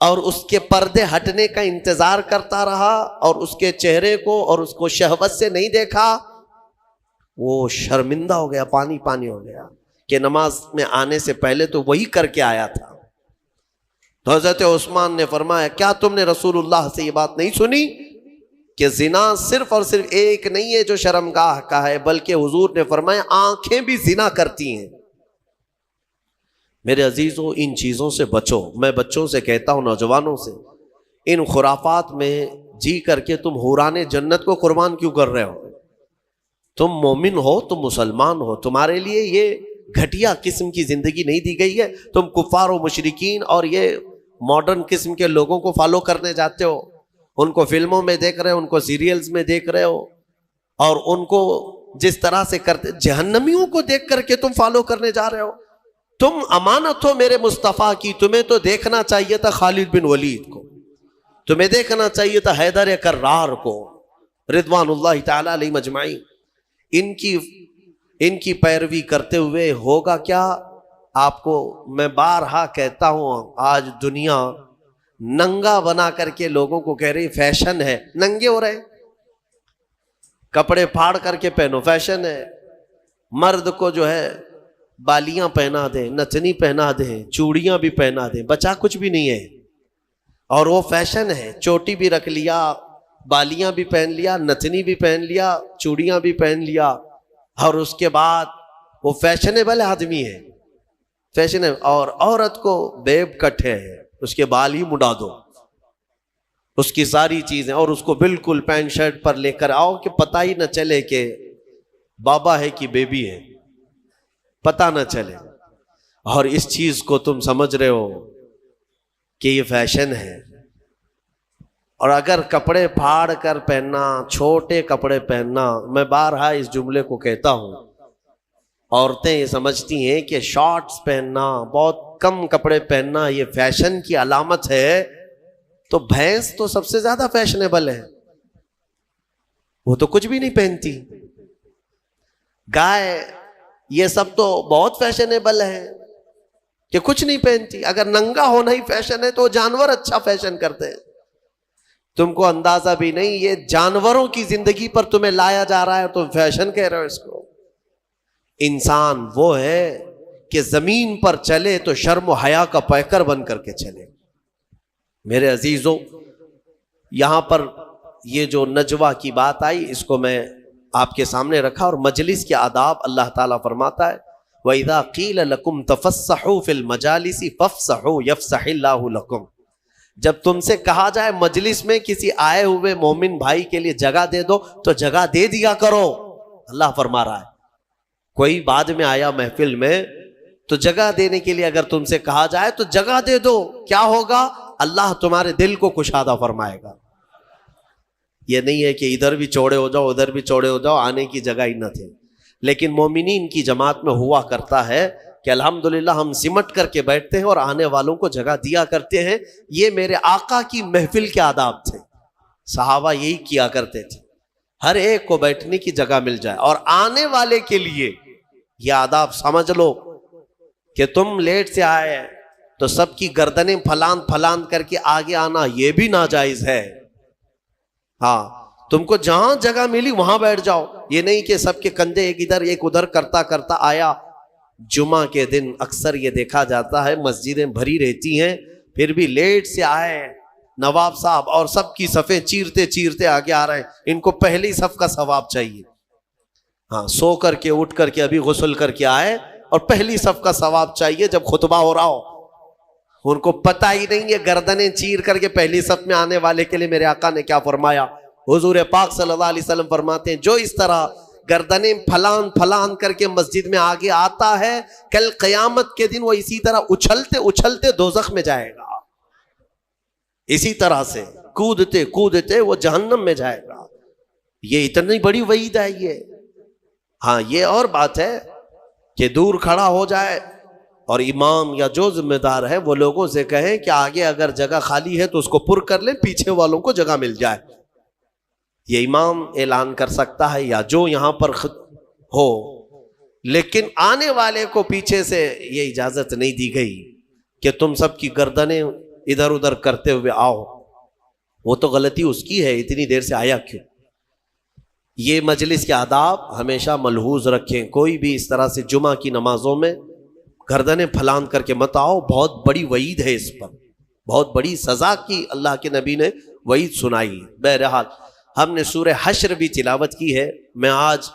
اور اس کے پردے ہٹنے کا انتظار کرتا رہا، اور اس کے چہرے کو اور اس کو شہوت سے نہیں دیکھا. وہ شرمندہ ہو گیا، پانی پانی ہو گیا کہ نماز میں آنے سے پہلے تو وہی کر کے آیا تھا. تو حضرت عثمان نے فرمایا، کیا تم نے رسول اللہ سے یہ بات نہیں سنی کہ زنا صرف اور صرف ایک نہیں ہے جو شرمگاہ کا ہے، بلکہ حضور نے فرمایا آنکھیں بھی زنا کرتی ہیں. میرے عزیزو، ان چیزوں سے بچو. میں بچوں سے کہتا ہوں، نوجوانوں سے، ان خرافات میں جی کر کے تم حوران جنت کو قربان کیوں کر رہے ہو؟ تم مومن ہو، تم مسلمان ہو، تمہارے لیے یہ گھٹیا قسم کی زندگی نہیں دی گئی ہے. تم کفار و مشرکین اور یہ ماڈرن قسم کے لوگوں کو فالو کرنے جاتے ہو، ان کو فلموں میں دیکھ رہے ہو، ان کو سیریلز میں دیکھ رہے ہو، اور ان کو جس طرح سے کرتے، جہنمیوں کو دیکھ کر کے تم فالو کرنے جا رہے ہو؟ تم امانت ہو میرے مصطفیٰ کی، تمہیں تو دیکھنا چاہیے تھا خالد بن ولید کو، تمہیں دیکھنا چاہیے تھا حیدر کرار کو، رضوان اللہ تعالی علیہ مجمعین۔ ان کی پیروی کرتے ہوئے ہوگا کیا؟ آپ کو میں بارہا کہتا ہوں، آج دنیا ننگا بنا کر کے لوگوں کو کہہ رہی فیشن ہے، ننگے ہو رہے، کپڑے پھاڑ کر کے پہنو، فیشن ہے۔ مرد کو جو ہے بالیاں پہنا دیں، نتنی پہنا دیں، چوڑیاں بھی پہنا دیں، بچا کچھ بھی نہیں ہے، اور وہ فیشن ہے۔ چوٹی بھی رکھ لیا، بالیاں بھی پہن لیا، نتنی بھی پہن لیا، چوڑیاں بھی پہن لیا، اور اس کے بعد وہ فیشنیبل آدمی ہے، فیشن ہے۔ اور عورت کو بیب کٹ ہے، اس کے بال ہی مڈا دو، اس کی ساری چیزیں، اور اس کو بالکل پینٹ شرٹ پر لے کر آؤ کہ پتہ ہی نہ چلے کہ بابا ہے کہ بیبی ہے، پتہ نہ چلے۔ اور اس چیز کو تم سمجھ رہے ہو کہ یہ فیشن ہے۔ اور اگر کپڑے پھاڑ کر پہننا، چھوٹے کپڑے پہننا، میں بارہا اس جملے کو کہتا ہوں، عورتیں یہ سمجھتی ہیں کہ شارٹس پہننا، بہت کم کپڑے پہننا یہ فیشن کی علامت ہے، تو بھینس تو سب سے زیادہ فیشنیبل ہے، وہ تو کچھ بھی نہیں پہنتی۔ گائے، یہ سب تو بہت فیشنیبل ہے کہ کچھ نہیں پہنتی۔ اگر ننگا ہونا ہی فیشن ہے تو جانور اچھا فیشن کرتے ہیں۔ تم کو اندازہ بھی نہیں، یہ جانوروں کی زندگی پر تمہیں لایا جا رہا ہے، تم فیشن کہہ رہے ہو اس کو۔ انسان وہ ہے کہ زمین پر چلے تو شرم و حیا کا پیکر بن کر کے چلے۔ میرے عزیزوں، یہاں پر یہ جو نجوہ کی بات آئی، اس کو میں آپ کے سامنے رکھا، اور مجلس کے آداب اللہ تعالیٰ فرماتا ہے وَإِذَا قِيلَ لَكُمْ تَفَسَّحُوا فِي الْمَجَالِسِ فَافْسَحُوا يَفْسَحِ اللَّهُ لَكُمْ۔ جب تم سے کہا جائے مجلس میں کسی آئے ہوئے مومن بھائی کے لیے جگہ دے دو، تو جگہ دے دیا کرو۔ اللہ فرما رہا ہے، کوئی بعد میں آیا محفل میں تو جگہ دینے کے لیے اگر تم سے کہا جائے تو جگہ دے دو، کیا ہوگا؟ اللہ تمہارے دل کو کشادہ فرمائے گا۔ یہ نہیں ہے کہ ادھر بھی چوڑے ہو جاؤ ادھر بھی چوڑے ہو جاؤ، آنے کی جگہ ہی نہ تھے۔ لیکن مومنین کی جماعت میں ہوا کرتا ہے کہ الحمدللہ ہم سمٹ کر کے بیٹھتے ہیں اور آنے والوں کو جگہ دیا کرتے ہیں۔ یہ میرے آقا کی محفل کے آداب تھے، صحابہ یہی کیا کرتے تھے، ہر ایک کو بیٹھنے کی جگہ مل جائے۔ اور آنے والے کے لیے یہ آداب سمجھ لو کہ تم لیٹ سے آئے تو سب کی گردنیں پھلان پھلان کر کے آگے آنا یہ بھی ناجائز ہے۔ ہاں، تم کو جہاں جگہ ملی وہاں بیٹھ جاؤ، یہ نہیں کہ سب کے کندھے ایک ادھر ایک ادھر کرتا کرتا آیا۔ جمعہ کے دن اکثر یہ دیکھا جاتا ہے مسجدیں بھری رہتی ہیں، پھر بھی لیٹ سے آئے نواب صاحب اور سب کی صفیں چیرتے چیرتے آگے آ رہے ہیں، ان کو پہلی صف کا ثواب چاہیے۔ ہاں، سو کر کے اٹھ کر کے ابھی غسل کر کے آئے اور پہلی صف کا ثواب چاہیے جب خطبہ ہو رہا ہو۔ ان کو پتہ ہی نہیں یہ گردنیں چیر کر کے پہلی صف میں آنے والے کے لیے میرے آقا نے کیا فرمایا۔ حضور پاک صلی اللہ علیہ وسلم فرماتے ہیں جو اس طرح گردنیں پھلان پھلان کر کے مسجد میں آگے آتا ہے، کل قیامت کے دن وہ اسی طرح اچھلتے اچھلتے دوزخ میں جائے گا، اسی طرح سے کودتے کودتے وہ جہنم میں جائے گا۔ یہ اتنی بڑی وعید ہے یہ۔ ہاں، یہ اور بات ہے کہ دور کھڑا ہو جائے اور امام یا جو ذمہ دار ہے وہ لوگوں سے کہیں کہ آگے اگر جگہ خالی ہے تو اس کو پر کر لیں، پیچھے والوں کو جگہ مل جائے۔ یہ امام اعلان کر سکتا ہے یا جو یہاں پر ہو، لیکن آنے والے کو پیچھے سے یہ اجازت نہیں دی گئی کہ تم سب کی گردنیں ادھر ادھر کرتے ہوئے آؤ۔ وہ تو غلطی اس کی ہے، اتنی دیر سے آیا کیوں؟ یہ مجلس کے آداب ہمیشہ ملحوظ رکھیں، کوئی بھی اس طرح سے جمعہ کی نمازوں میں گردنیں پھلان کر کے مت آؤ، بہت بڑی وعید ہے اس پر، بہت بڑی سزا کی اللہ کے نبی نے وعید سنائی۔ بہرحال ہم نے سورہ حشر بھی تلاوت کی ہے، میں آج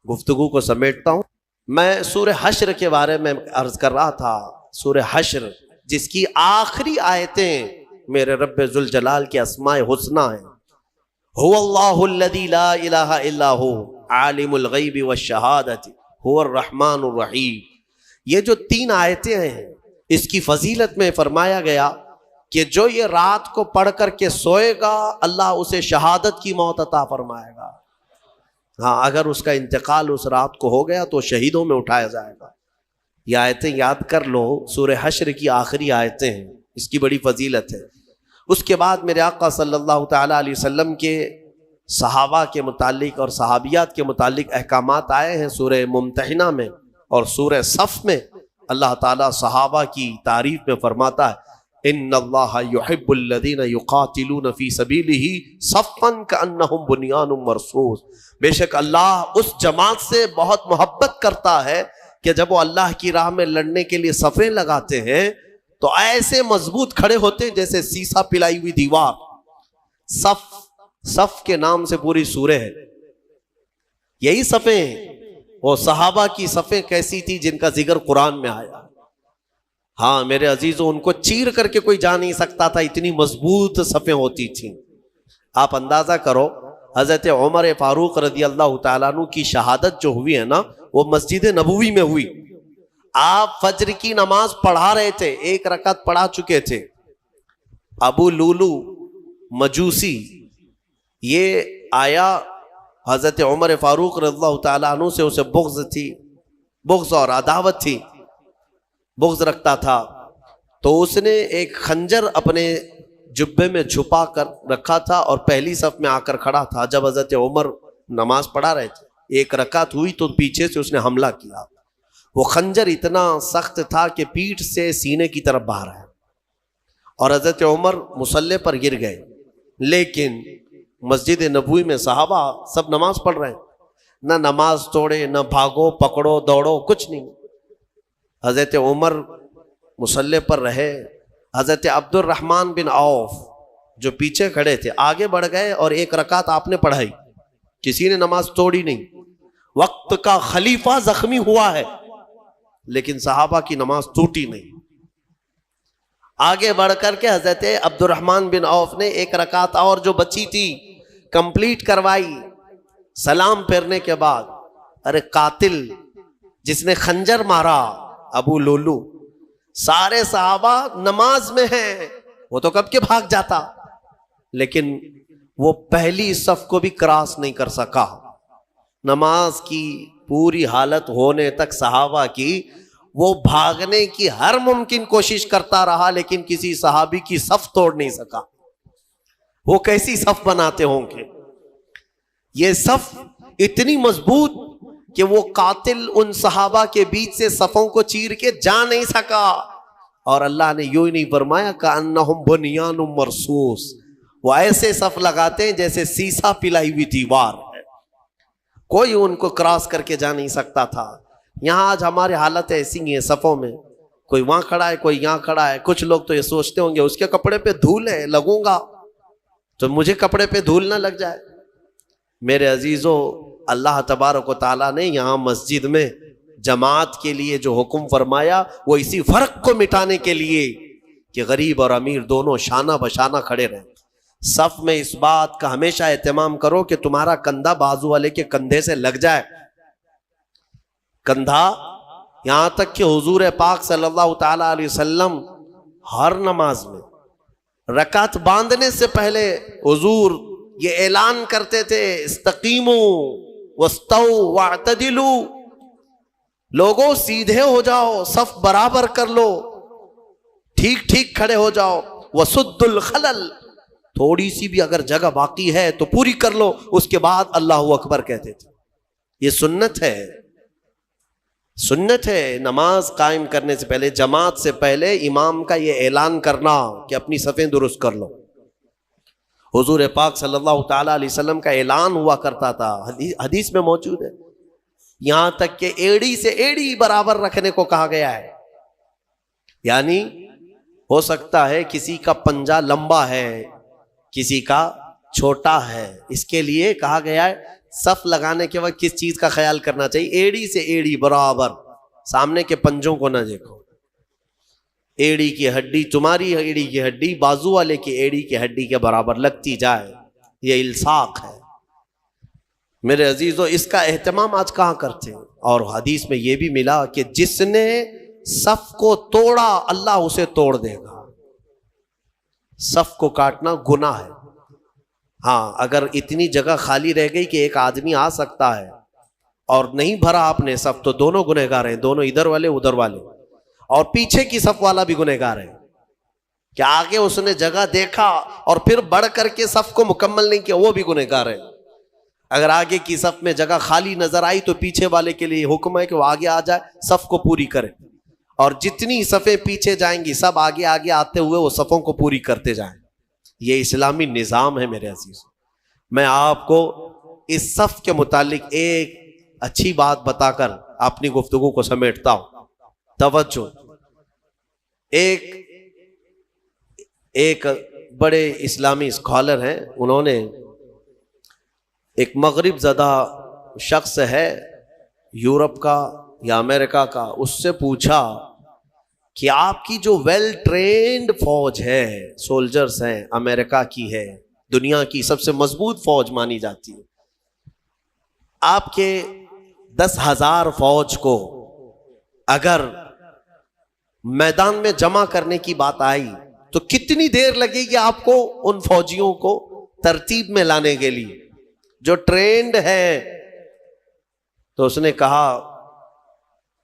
گفتگو کو سمیٹتا ہوں۔ میں سورہ حشر کے بارے میں عرض کر رہا تھا، سورہ حشر جس کی آخری آیتیں میرے رب ذوالجلال کے اسماء حسنی ہیں، هو اللہ الذی لا الہ الا هو عالم الغیب والشہادۃ هو الرحمن الرحیم۔ یہ جو 3 آیتیں ہیں، اس کی فضیلت میں فرمایا گیا کہ جو یہ رات کو پڑھ کر کے سوئے گا اللہ اسے شہادت کی موت عطا فرمائے گا۔ ہاں اگر اس کا انتقال اس رات کو ہو گیا تو شہیدوں میں اٹھایا جائے گا۔ یہ آیتیں یاد کر لو، سورہ حشر کی آخری آیتیں ہیں، اس کی بڑی فضیلت ہے۔ اس کے بعد میرے آقا صلی اللہ تعالیٰ علیہ وسلم کے صحابہ کے متعلق اور صحابیات کے متعلق احکامات آئے ہیں سورہ ممتحنہ میں اور سورہ صف میں۔ اللہ تعالیٰ صحابہ کی تعریف میں فرماتا ہے ان اللہ یحب الذین یقاتلون فی سبیلہ صفا کأنہم بنیان مرصوص، بے شک اللہ اس جماعت سے بہت محبت کرتا ہے کہ جب وہ اللہ کی راہ میں لڑنے کے لیے صفیں لگاتے ہیں تو ایسے مضبوط کھڑے ہوتے ہیں جیسے سیسا پلائی ہوئی دیوار۔ صف کے نام سے پوری سورہ ہے، یہی صفیں ہیں۔ وہ صحابہ کی صفیں کیسی تھی جن کا ذکر قرآن میں آیا؟ ہاں میرے عزیزوں، ان کو چیر کر کے کوئی جا نہیں سکتا تھا، اتنی مضبوط صفیں ہوتی تھیں۔ آپ اندازہ کرو حضرت عمر فاروق رضی اللہ تعالیٰ عنہ کی شہادت جو ہوئی ہے نا، وہ مسجد نبوی میں ہوئی۔ آپ فجر کی نماز پڑھا رہے تھے، 1 رکعت پڑھا چکے تھے۔ ابو لولو مجوسی یہ آیا، حضرت عمر فاروق رضی اللہ تعالیٰ عنہ سے اسے بغض تھی، بغض اور عداوت تھی، بغض رکھتا تھا، تو اس نے ایک خنجر اپنے جبے میں چھپا کر رکھا تھا اور پہلی صف میں آ کر کھڑا تھا۔ جب حضرت عمر نماز پڑھا رہے تھے، 1 رکعت ہوئی تو پیچھے سے اس نے حملہ کیا۔ وہ خنجر اتنا سخت تھا کہ پیٹھ سے سینے کی طرف باہر آیا اور حضرت عمر مصلی پر گر گئے۔ لیکن مسجد نبوی میں صحابہ سب نماز پڑھ رہے ہیں، نہ نماز توڑے، نہ بھاگو پکڑو دوڑو، کچھ نہیں۔ حضرت عمر مصلی پر رہے، حضرت عبد الرحمن بن عوف جو پیچھے کھڑے تھے آگے بڑھ گئے اور 1 رکعت آپ نے پڑھائی، کسی نے نماز توڑی نہیں۔ وقت کا خلیفہ زخمی ہوا ہے لیکن صحابہ کی نماز ٹوٹی نہیں۔ آگے بڑھ کر کے حضرت عبد الرحمن بن عوف نے 1 رکعت اور جو بچی تھی کمپلیٹ کروائی۔ سلام پھیرنے کے بعد ارے قاتل جس نے خنجر مارا ابو لولو، سارے صحابہ نماز میں ہیں، وہ تو کب کے بھاگ جاتا، لیکن وہ پہلی صف کو بھی کراس نہیں کر سکا۔ نماز کی پوری حالت ہونے تک صحابہ کی وہ بھاگنے کی ہر ممکن کوشش کرتا رہا لیکن کسی صحابی کی صف توڑ نہیں سکا۔ وہ کیسی صف بناتے ہوں گے؟ یہ صف اتنی مضبوط کہ وہ قاتل ان صحابہ کے بیچ سے صفوں کو چیر کے جا نہیں سکا، اور اللہ نے یوں ہی نہیں فرمایا کأنہم بنیان مرصوص، وہ ایسے صف لگاتے ہیں جیسے سیسا پلائی ہوئی دیوار ہے، کوئی ان کو کراس کر کے جا نہیں سکتا تھا۔ یہاں آج ہماری حالت ایسی ہی ہے، صفوں میں کوئی وہاں کھڑا ہے کوئی یہاں کھڑا ہے۔ کچھ لوگ تو یہ سوچتے ہوں گے اس کے کپڑے پہ دھول ہے، لگوں گا تو مجھے کپڑے پہ دھول نہ لگ جائے۔ میرے عزیزو، اللہ تبارک و تعالیٰ نے یہاں مسجد میں جماعت کے لیے جو حکم فرمایا وہ اسی فرق کو مٹانے کے لیے کہ غریب اور امیر دونوں شانہ بشانہ کھڑے رہیں۔ صف میں اس بات کا ہمیشہ اہتمام کرو کہ تمہارا کندھا بازو والے کے کندھے سے لگ جائے، کندھا، یہاں تک کہ حضور پاک صلی اللہ تعالی علیہ وسلم ہر نماز میں رکعت باندھنے سے پہلے حضور یہ اعلان کرتے تھے استقیموا واستووا واعتدلوا، لوگوں سیدھے ہو جاؤ، صف برابر کر لو، ٹھیک ٹھیک کھڑے ہو جاؤ، وسدوا الخلل، تھوڑی سی بھی اگر جگہ باقی ہے تو پوری کر لو، اس کے بعد اللہ اکبر کہتے تھے۔ یہ سنت ہے، سنت ہے نماز قائم کرنے سے پہلے، جماعت سے پہلے امام کا یہ اعلان کرنا کہ اپنی صفیں درست کر لو۔ حضور پاک صلی اللہ تعالیٰ علیہ وسلم کا اعلان ہوا کرتا تھا، حدیث میں موجود ہے، یہاں تک کہ ایڑی سے ایڑی برابر رکھنے کو کہا گیا ہے۔ یعنی ہو سکتا ہے کسی کا پنجہ لمبا ہے کسی کا چھوٹا ہے، اس کے لیے کہا گیا ہے صف لگانے کے وقت کس چیز کا خیال کرنا چاہیے؟ ایڑی سے ایڑی برابر، سامنے کے پنجوں کو نہ دیکھو۔ ایڑی کی ہڈی، تمہاری ایڑی کی ہڈی بازو والے کی ایڑی کی ہڈی کے برابر لگتی جائے، یہ الصاق ہے۔ میرے عزیزو، اس کا اہتمام آج کہاں کرتے ہیں؟ اور حدیث میں یہ بھی ملا کہ جس نے صف کو توڑا اللہ اسے توڑ دے گا۔ صف کو کاٹنا گناہ ہے، ہاں اگر اتنی جگہ خالی رہ گئی کہ ایک آدمی آ سکتا ہے اور نہیں بھرا آپ نے صف، تو دونوں گنہگار ہیں، دونوں ادھر والے ادھر والے، اور پیچھے کی صف والا بھی گنہگار ہے کہ آگے اس نے جگہ دیکھا اور پھر بڑھ کر کے صف کو مکمل نہیں کیا، وہ بھی گنہگار ہے۔ اگر آگے کی صف میں جگہ خالی نظر آئی تو پیچھے والے کے لیے حکم ہے کہ وہ آگے آ جائے، صف کو پوری کرے، اور جتنی صفیں پیچھے جائیں گی سب آگے آگے آتے ہوئے وہ صفوں کو پوری کرتے جائیں۔ یہ اسلامی نظام ہے میرے عزیز۔ میں آپ کو اس صف کے متعلق ایک اچھی بات بتا کر اپنی گفتگو کو سمیٹتا ہوں۔ توجہ، ایک بڑے اسلامی اسکالر ہیں، انہوں نے ایک مغرب زدہ شخص ہے یورپ کا یا امریکہ کا، اس سے پوچھا کہ آپ کی جو ویل ٹرینڈ فوج ہے، سولجرز ہیں، امریکہ کی ہے، دنیا کی سب سے مضبوط فوج مانی جاتی ہے، آپ کے 10,000 فوج کو اگر میدان میں جمع کرنے کی بات آئی تو کتنی دیر لگے گی آپ کو ان فوجیوں کو ترتیب میں لانے کے لیے جو ٹرینڈ ہے؟ تو اس نے کہا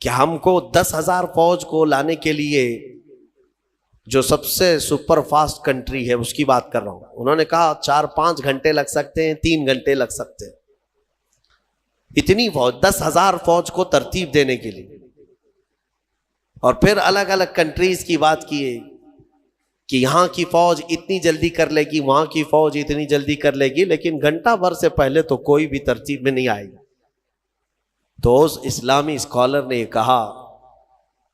کہ ہم کو 10,000 فوج کو لانے کے لیے جو سب سے سپر فاسٹ کنٹری ہے اس کی بات کر رہا ہوں، انہوں نے کہا 4-5 گھنٹے لگ سکتے ہیں، 3 گھنٹے لگ سکتے ہیں، اتنی فوج 10,000 فوج کو ترتیب دینے کے لیے۔ اور پھر الگ الگ کنٹریز کی بات کیے کہ یہاں کی فوج اتنی جلدی کر لے گی، وہاں کی فوج اتنی جلدی کر لے گی، لیکن گھنٹہ بھر سے پہلے تو کوئی بھی ترتیب میں نہیں آئے گی۔ تو اس اسلامی اسکالر نے یہ کہا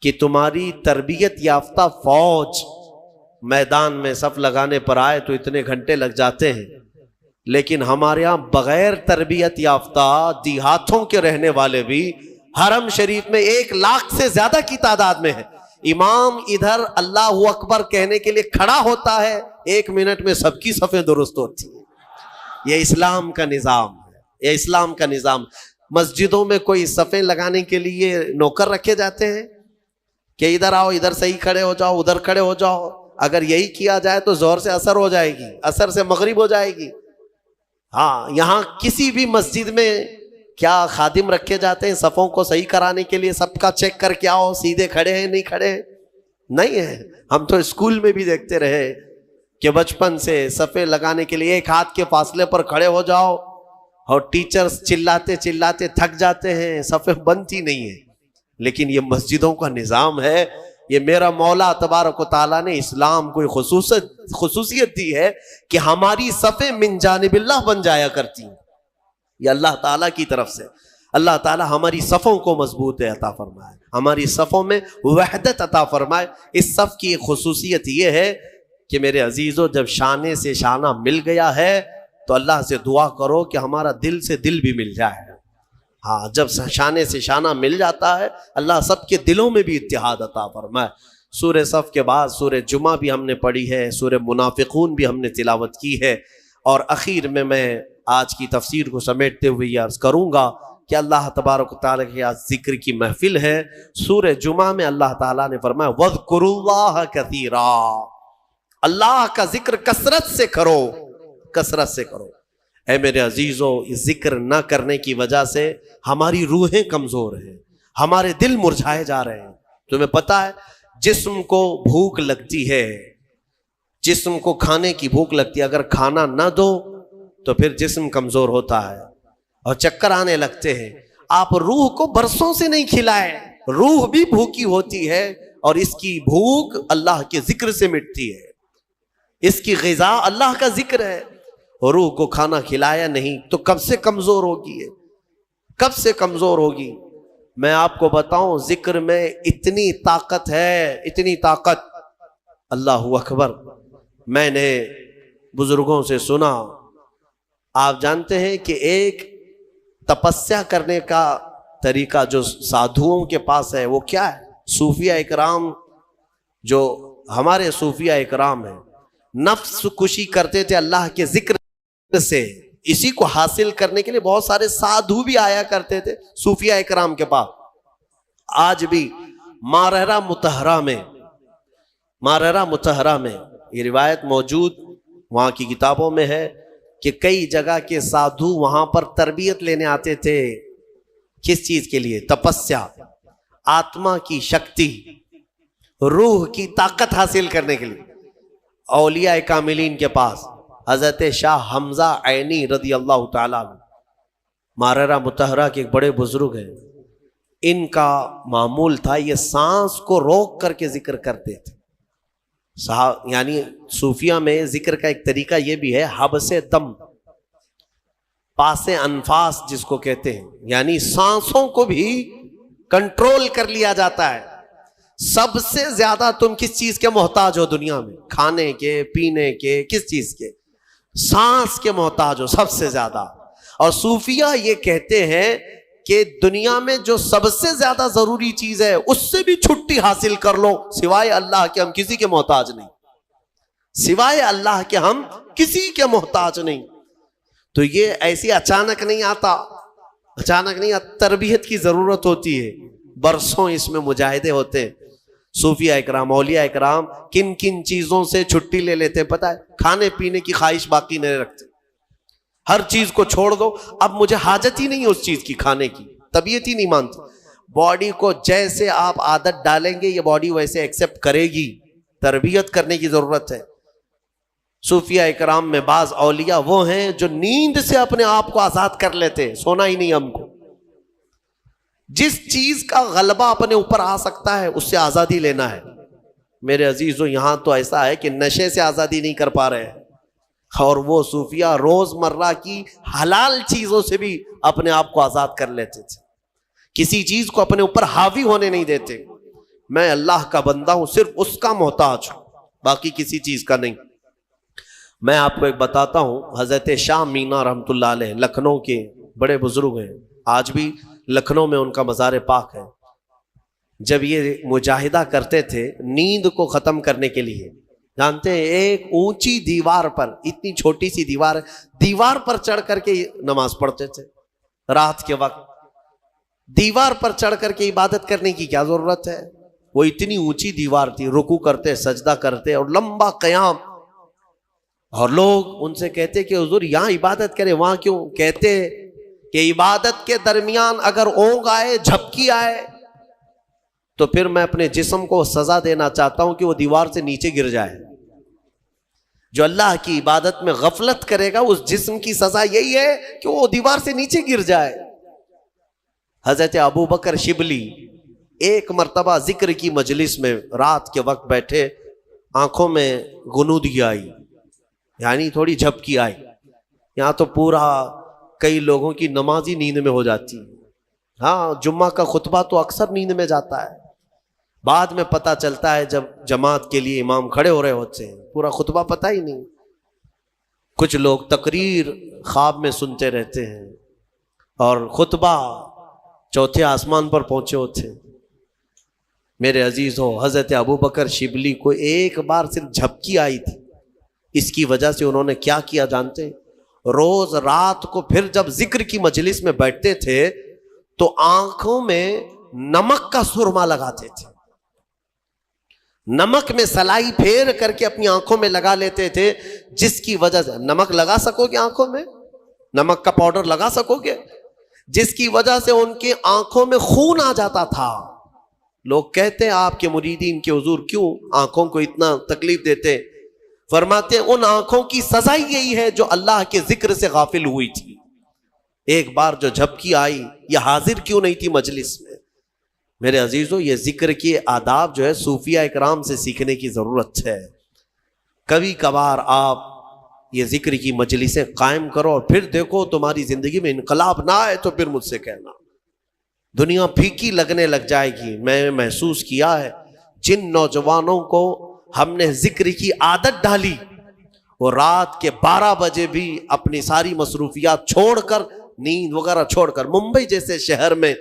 کہ تمہاری تربیت یافتہ فوج میدان میں صف لگانے پر آئے تو اتنے گھنٹے لگ جاتے ہیں، لیکن ہمارے ہاں بغیر تربیت یافتہ دیہاتوں کے رہنے والے بھی حرم شریف میں 1 لاکھ سے زیادہ کی تعداد میں ہے۔ امام ادھر اللہ اکبر کہنے کے لیے کھڑا ہوتا ہے، 1 منٹ میں سب کی صفیں درست ہوتی ہیں۔ یہ اسلام کا نظام ہے، یہ اسلام کا نظام۔ مسجدوں میں کوئی صفیں لگانے کے لیے نوکر رکھے جاتے ہیں کہ ادھر آؤ، ادھر صحیح کھڑے ہو جاؤ، ادھر کھڑے ہو جاؤ؟ اگر یہی کیا جائے تو ظہر سے عصر ہو جائے گی، عصر سے مغرب ہو جائے گی۔ ہاں، یہاں کسی بھی مسجد میں کیا خادم رکھے جاتے ہیں صفوں کو صحیح کرانے کے لیے، سب کا چیک کر کے آؤ سیدھے کھڑے ہیں نہیں کھڑے ہیں؟ نہیں ہے۔ ہم تو اسکول میں بھی دیکھتے رہے کہ بچپن سے صفیں لگانے کے لیے 1 ہاتھ کے فاصلے پر کھڑے ہو جاؤ، اور ٹیچرز چلاتے چلاتے تھک جاتے ہیں، صفیں بنتی نہیں ہیں۔ لیکن یہ مسجدوں کا نظام ہے، یہ میرا مولا تبارک و تعالیٰ نے اسلام کو خصوصیت دی ہے کہ ہماری صفیں من جانب اللہ بن جایا کرتی ہیں۔ یہ اللہ تعالیٰ کی طرف سے، اللہ تعالیٰ ہماری صفوں کو مضبوط عطا فرمائے، ہماری صفوں میں وحدت عطا فرمائے۔ اس صف کی ایک خصوصیت یہ ہے کہ میرے عزیزو، جب شانے سے شانہ مل گیا ہے تو اللہ سے دعا کرو کہ ہمارا دل سے دل بھی مل جائے۔ ہاں، جب شانے سے شانہ مل جاتا ہے اللہ سب کے دلوں میں بھی اتحاد عطا فرمائے۔ سورہ صف کے بعد سورہ جمعہ بھی ہم نے پڑھی ہے، سورہ منافقون بھی ہم نے تلاوت کی ہے، اور اخیر میں آج کی تفسیر کو سمیٹتے ہوئے یہ عرض کروں گا کہ اللہ تبارک و تعالیٰ کی آج ذکر کی محفل ہے۔ سورہ جمعہ میں اللہ تعالیٰ نے فرمایا وَاذْكُرُوا اللَّهَ كَثِيرًا، اللہ کا ذکر کثرت سے کرو، کثرت سے کرو۔ اے میرے عزیزو، ذکر نہ کرنے کی وجہ سے ہماری روحیں کمزور ہیں، ہمارے دل مرجھائے جا رہے ہیں۔ تمہیں پتا ہے جسم کو بھوک لگتی ہے، جسم کو کھانے کی بھوک لگتی ہے، اگر کھانا نہ دو تو پھر جسم کمزور ہوتا ہے اور چکر آنے لگتے ہیں۔ آپ روح کو برسوں سے نہیں کھلائے، روح بھی بھوکی ہوتی ہے، اور اس کی بھوک اللہ کے ذکر سے مٹتی ہے، اس کی غذا اللہ کا ذکر ہے۔ روح کو کھانا کھلایا نہیں تو کب سے کمزور ہوگی، کب سے کمزور ہوگی؟ میں آپ کو بتاؤں، ذکر میں اتنی طاقت ہے، اتنی طاقت، اللہ اکبر۔ میں نے بزرگوں سے سنا، آپ جانتے ہیں کہ ایک تپسیا کرنے کا طریقہ جو سادھوؤں کے پاس ہے وہ کیا ہے؟ صوفیہ اکرام، جو ہمارے صوفیہ اکرام ہیں، نفس کشی کرتے تھے اللہ کے ذکر سے۔ اسی کو حاصل کرنے کے لیے بہت سارے سادھو بھی آیا کرتے تھے صوفیہ اکرام کے پاس۔ آج بھی مارہرہ مطہرہ میں یہ روایت موجود وہاں کی کتابوں میں ہے کہ کئی جگہ کے سادھو وہاں پر تربیت لینے آتے تھے. کس چیز کے لیے؟ تپسیا، آتما کی شکتی، روح کی طاقت حاصل کرنے کے لیے. اولیاء کاملین کے پاس حضرت شاہ حمزہ عینی رضی اللہ تعالیٰ عنہ، ماررہ مطہرہ کے ایک بڑے بزرگ ہیں، ان کا معمول تھا یہ سانس کو روک کر کے ذکر کرتے تھے. یعنی صوفیہ میں ذکر کا ایک طریقہ یہ بھی ہے، حبس دم، پاس انفاس جس کو کہتے ہیں، یعنی سانسوں کو بھی کنٹرول کر لیا جاتا ہے. سب سے زیادہ تم کس چیز کے محتاج ہو دنیا میں؟ کھانے کے، پینے کے، کس چیز کے؟ سانس کے محتاج ہو سب سے زیادہ. اور صوفیہ یہ کہتے ہیں کہ دنیا میں جو سب سے زیادہ ضروری چیز ہے اس سے بھی چھٹی حاصل کر لو، سوائے اللہ کے ہم کسی کے محتاج نہیں، سوائے اللہ کے ہم کسی کے محتاج نہیں. تو یہ ایسی اچانک نہیں آتا، اچانک نہیں آتا، تربیت کی ضرورت ہوتی ہے، برسوں اس میں مجاہدے ہوتے ہیں. صوفیہ اکرام، اولیاء اکرام کن کن چیزوں سے چھٹی لے لیتے ہیں پتہ ہے؟ کھانے پینے کی خواہش باقی نہیں رکھتے، ہر چیز کو چھوڑ دو، اب مجھے حاجت ہی نہیں ہے اس چیز کی کھانے کی، طبیعت ہی نہیں مانتی. باڈی کو جیسے آپ عادت ڈالیں گے یہ باڈی ویسے ایکسپٹ کرے گی، تربیت کرنے کی ضرورت ہے. صوفیہ اکرام میں بعض اولیاء وہ ہیں جو نیند سے اپنے آپ کو آزاد کر لیتے، سونا ہی نہیں ہم کو. جس چیز کا غلبہ اپنے اوپر آ سکتا ہے اس سے آزادی لینا ہے. میرے عزیزو یہاں تو ایسا ہے کہ نشے سے آزادی نہیں کر پا رہے ہیں، اور وہ صوفیہ روز مرہ کی حلال چیزوں سے بھی اپنے آپ کو آزاد کر لیتے تھے، کسی چیز کو اپنے اوپر حاوی ہونے نہیں دیتے. میں اللہ کا بندہ ہوں، صرف اس کا محتاج ہوں، باقی کسی چیز کا نہیں. میں آپ کو ایک بتاتا ہوں، حضرت شاہ مینا رحمۃ اللہ علیہ لکھنؤ کے بڑے بزرگ ہیں، آج بھی لکھنؤ میں ان کا مزار پاک ہے. جب یہ مجاہدہ کرتے تھے نیند کو ختم کرنے کے لیے، جانتے ہیں ایک اونچی دیوار پر، اتنی چھوٹی سی دیوار، دیوار پر چڑھ کر کے نماز پڑھتے تھے رات کے وقت. دیوار پر چڑھ کر کے عبادت کرنے کی کیا ضرورت ہے؟ وہ اتنی اونچی دیوار تھی، رکوع کرتے، سجدہ کرتے اور لمبا قیام. اور لوگ ان سے کہتے کہ حضور یہاں عبادت کرے، وہاں کیوں؟ کہتے کہ عبادت کے درمیان اگر اونگ آئے، جھپکی آئے، تو پھر میں اپنے جسم کو سزا دینا چاہتا ہوں کہ وہ دیوار سے نیچے گر جائے. جو اللہ کی عبادت میں غفلت کرے گا اس جسم کی سزا یہی ہے کہ وہ دیوار سے نیچے گر جائے. حضرت ابو بکر شبلی ایک مرتبہ ذکر کی مجلس میں رات کے وقت بیٹھے، آنکھوں میں غنودگی آئی، یعنی تھوڑی جھپکی آئی. یہاں تو پورا کئی لوگوں کی نماز ہی نیند میں ہو جاتی ہے. ہاں جمعہ کا خطبہ تو اکثر نیند میں جاتا ہے، بعد میں پتہ چلتا ہے جب جماعت کے لیے امام کھڑے ہو رہے ہوتے ہیں، پورا خطبہ پتہ ہی نہیں. کچھ لوگ تقریر خواب میں سنتے رہتے ہیں اور خطبہ چوتھے آسمان پر پہنچے ہوتے ہیں. میرے عزیز ہو، حضرت ابو بکر شبلی کو ایک بار صرف جھپکی آئی تھی، اس کی وجہ سے انہوں نے کیا کیا جانتے ہیں؟ روز رات کو پھر جب ذکر کی مجلس میں بیٹھتے تھے تو آنکھوں میں نمک کا سرما لگاتے تھے، نمک میں سلائی پھیر کر کے اپنی آنکھوں میں لگا لیتے تھے، جس کی وجہ سے نمک لگا سکو گے آنکھوں میں، نمک کا پاؤڈر لگا سکو گے، جس کی وجہ سے ان کی آنکھوں میں خون آ جاتا تھا. لوگ کہتے ہیں آپ کے مریدین کے حضور کیوں آنکھوں کو اتنا تکلیف دیتے؟ فرماتے ہیں ان آنکھوں کی سزا یہی ہے جو اللہ کے ذکر سے غافل ہوئی تھی. ایک بار جو جھپکی آئی، یہ حاضر کیوں نہیں تھی مجلس میں؟ میرے عزیزو یہ ذکر کے آداب جو ہے صوفیہ اکرام سے سیکھنے کی ضرورت ہے. کبھی کبھار آپ یہ ذکر کی مجلسیں قائم کرو اور پھر دیکھو تمہاری زندگی میں انقلاب نہ آئے تو پھر مجھ سے کہنا. دنیا پھیکی لگنے لگ جائے گی. میں محسوس کیا ہے جن نوجوانوں کو ہم نے ذکر کی عادت ڈالی وہ رات کے 12 بجے بھی اپنی ساری مصروفیات چھوڑ کر، نیند وغیرہ چھوڑ کر، ممبئی جیسے شہر میں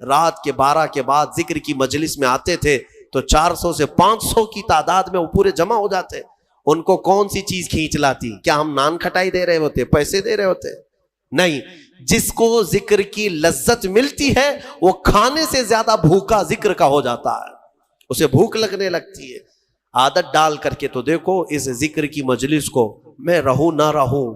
رات کے 12 کے بعد ذکر کی مجلس میں آتے تھے تو 400 سے 500 کی تعداد میں وہ پورے جمع ہو جاتے. ان کو کون سی چیز کھینچ لاتی؟ کیا ہم نان کھٹائی دے رہے ہوتے، پیسے دے رہے ہوتے؟ نہیں. جس کو ذکر کی لذت ملتی ہے وہ کھانے سے زیادہ بھوکا ذکر کا ہو جاتا ہے، اسے بھوک لگنے لگتی ہے. عادت ڈال کر کے تو دیکھو اس ذکر کی مجلس کو، میں رہوں نہ رہوں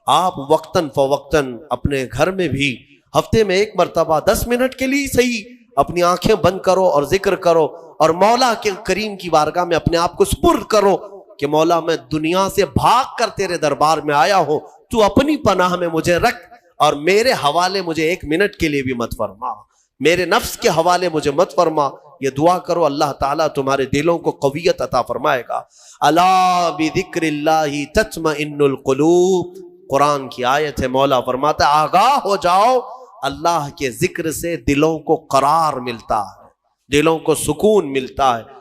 آپ وقتاً فوقتاً اپنے گھر میں بھی ہفتے میں ایک مرتبہ 10 منٹ کے لیے صحیح اپنی آنکھیں بند کرو اور ذکر کرو اور مولا کے کریم کی بارگاہ میں اپنے آپ کو سپرد کرو کہ مولا میں دنیا سے بھاگ کر تیرے دربار میں آیا ہوں، تو اپنی پناہ میں مجھے رکھ اور میرے حوالے مجھے 1 منٹ کے لیے بھی مت فرما، میرے نفس کے حوالے مجھے مت فرما۔ یہ دعا کرو، اللہ تعالیٰ تمہارے دلوں کو قویت عطا فرمائے گا۔ الا بذکر اللہ تطمئن القلوب، قرآن کی آیت ہے، مولا فرماتا ہے آگاہ ہو جاؤ، اللہ کے ذکر سے دلوں کو قرار ملتا ہے، دلوں کو سکون ملتا ہے۔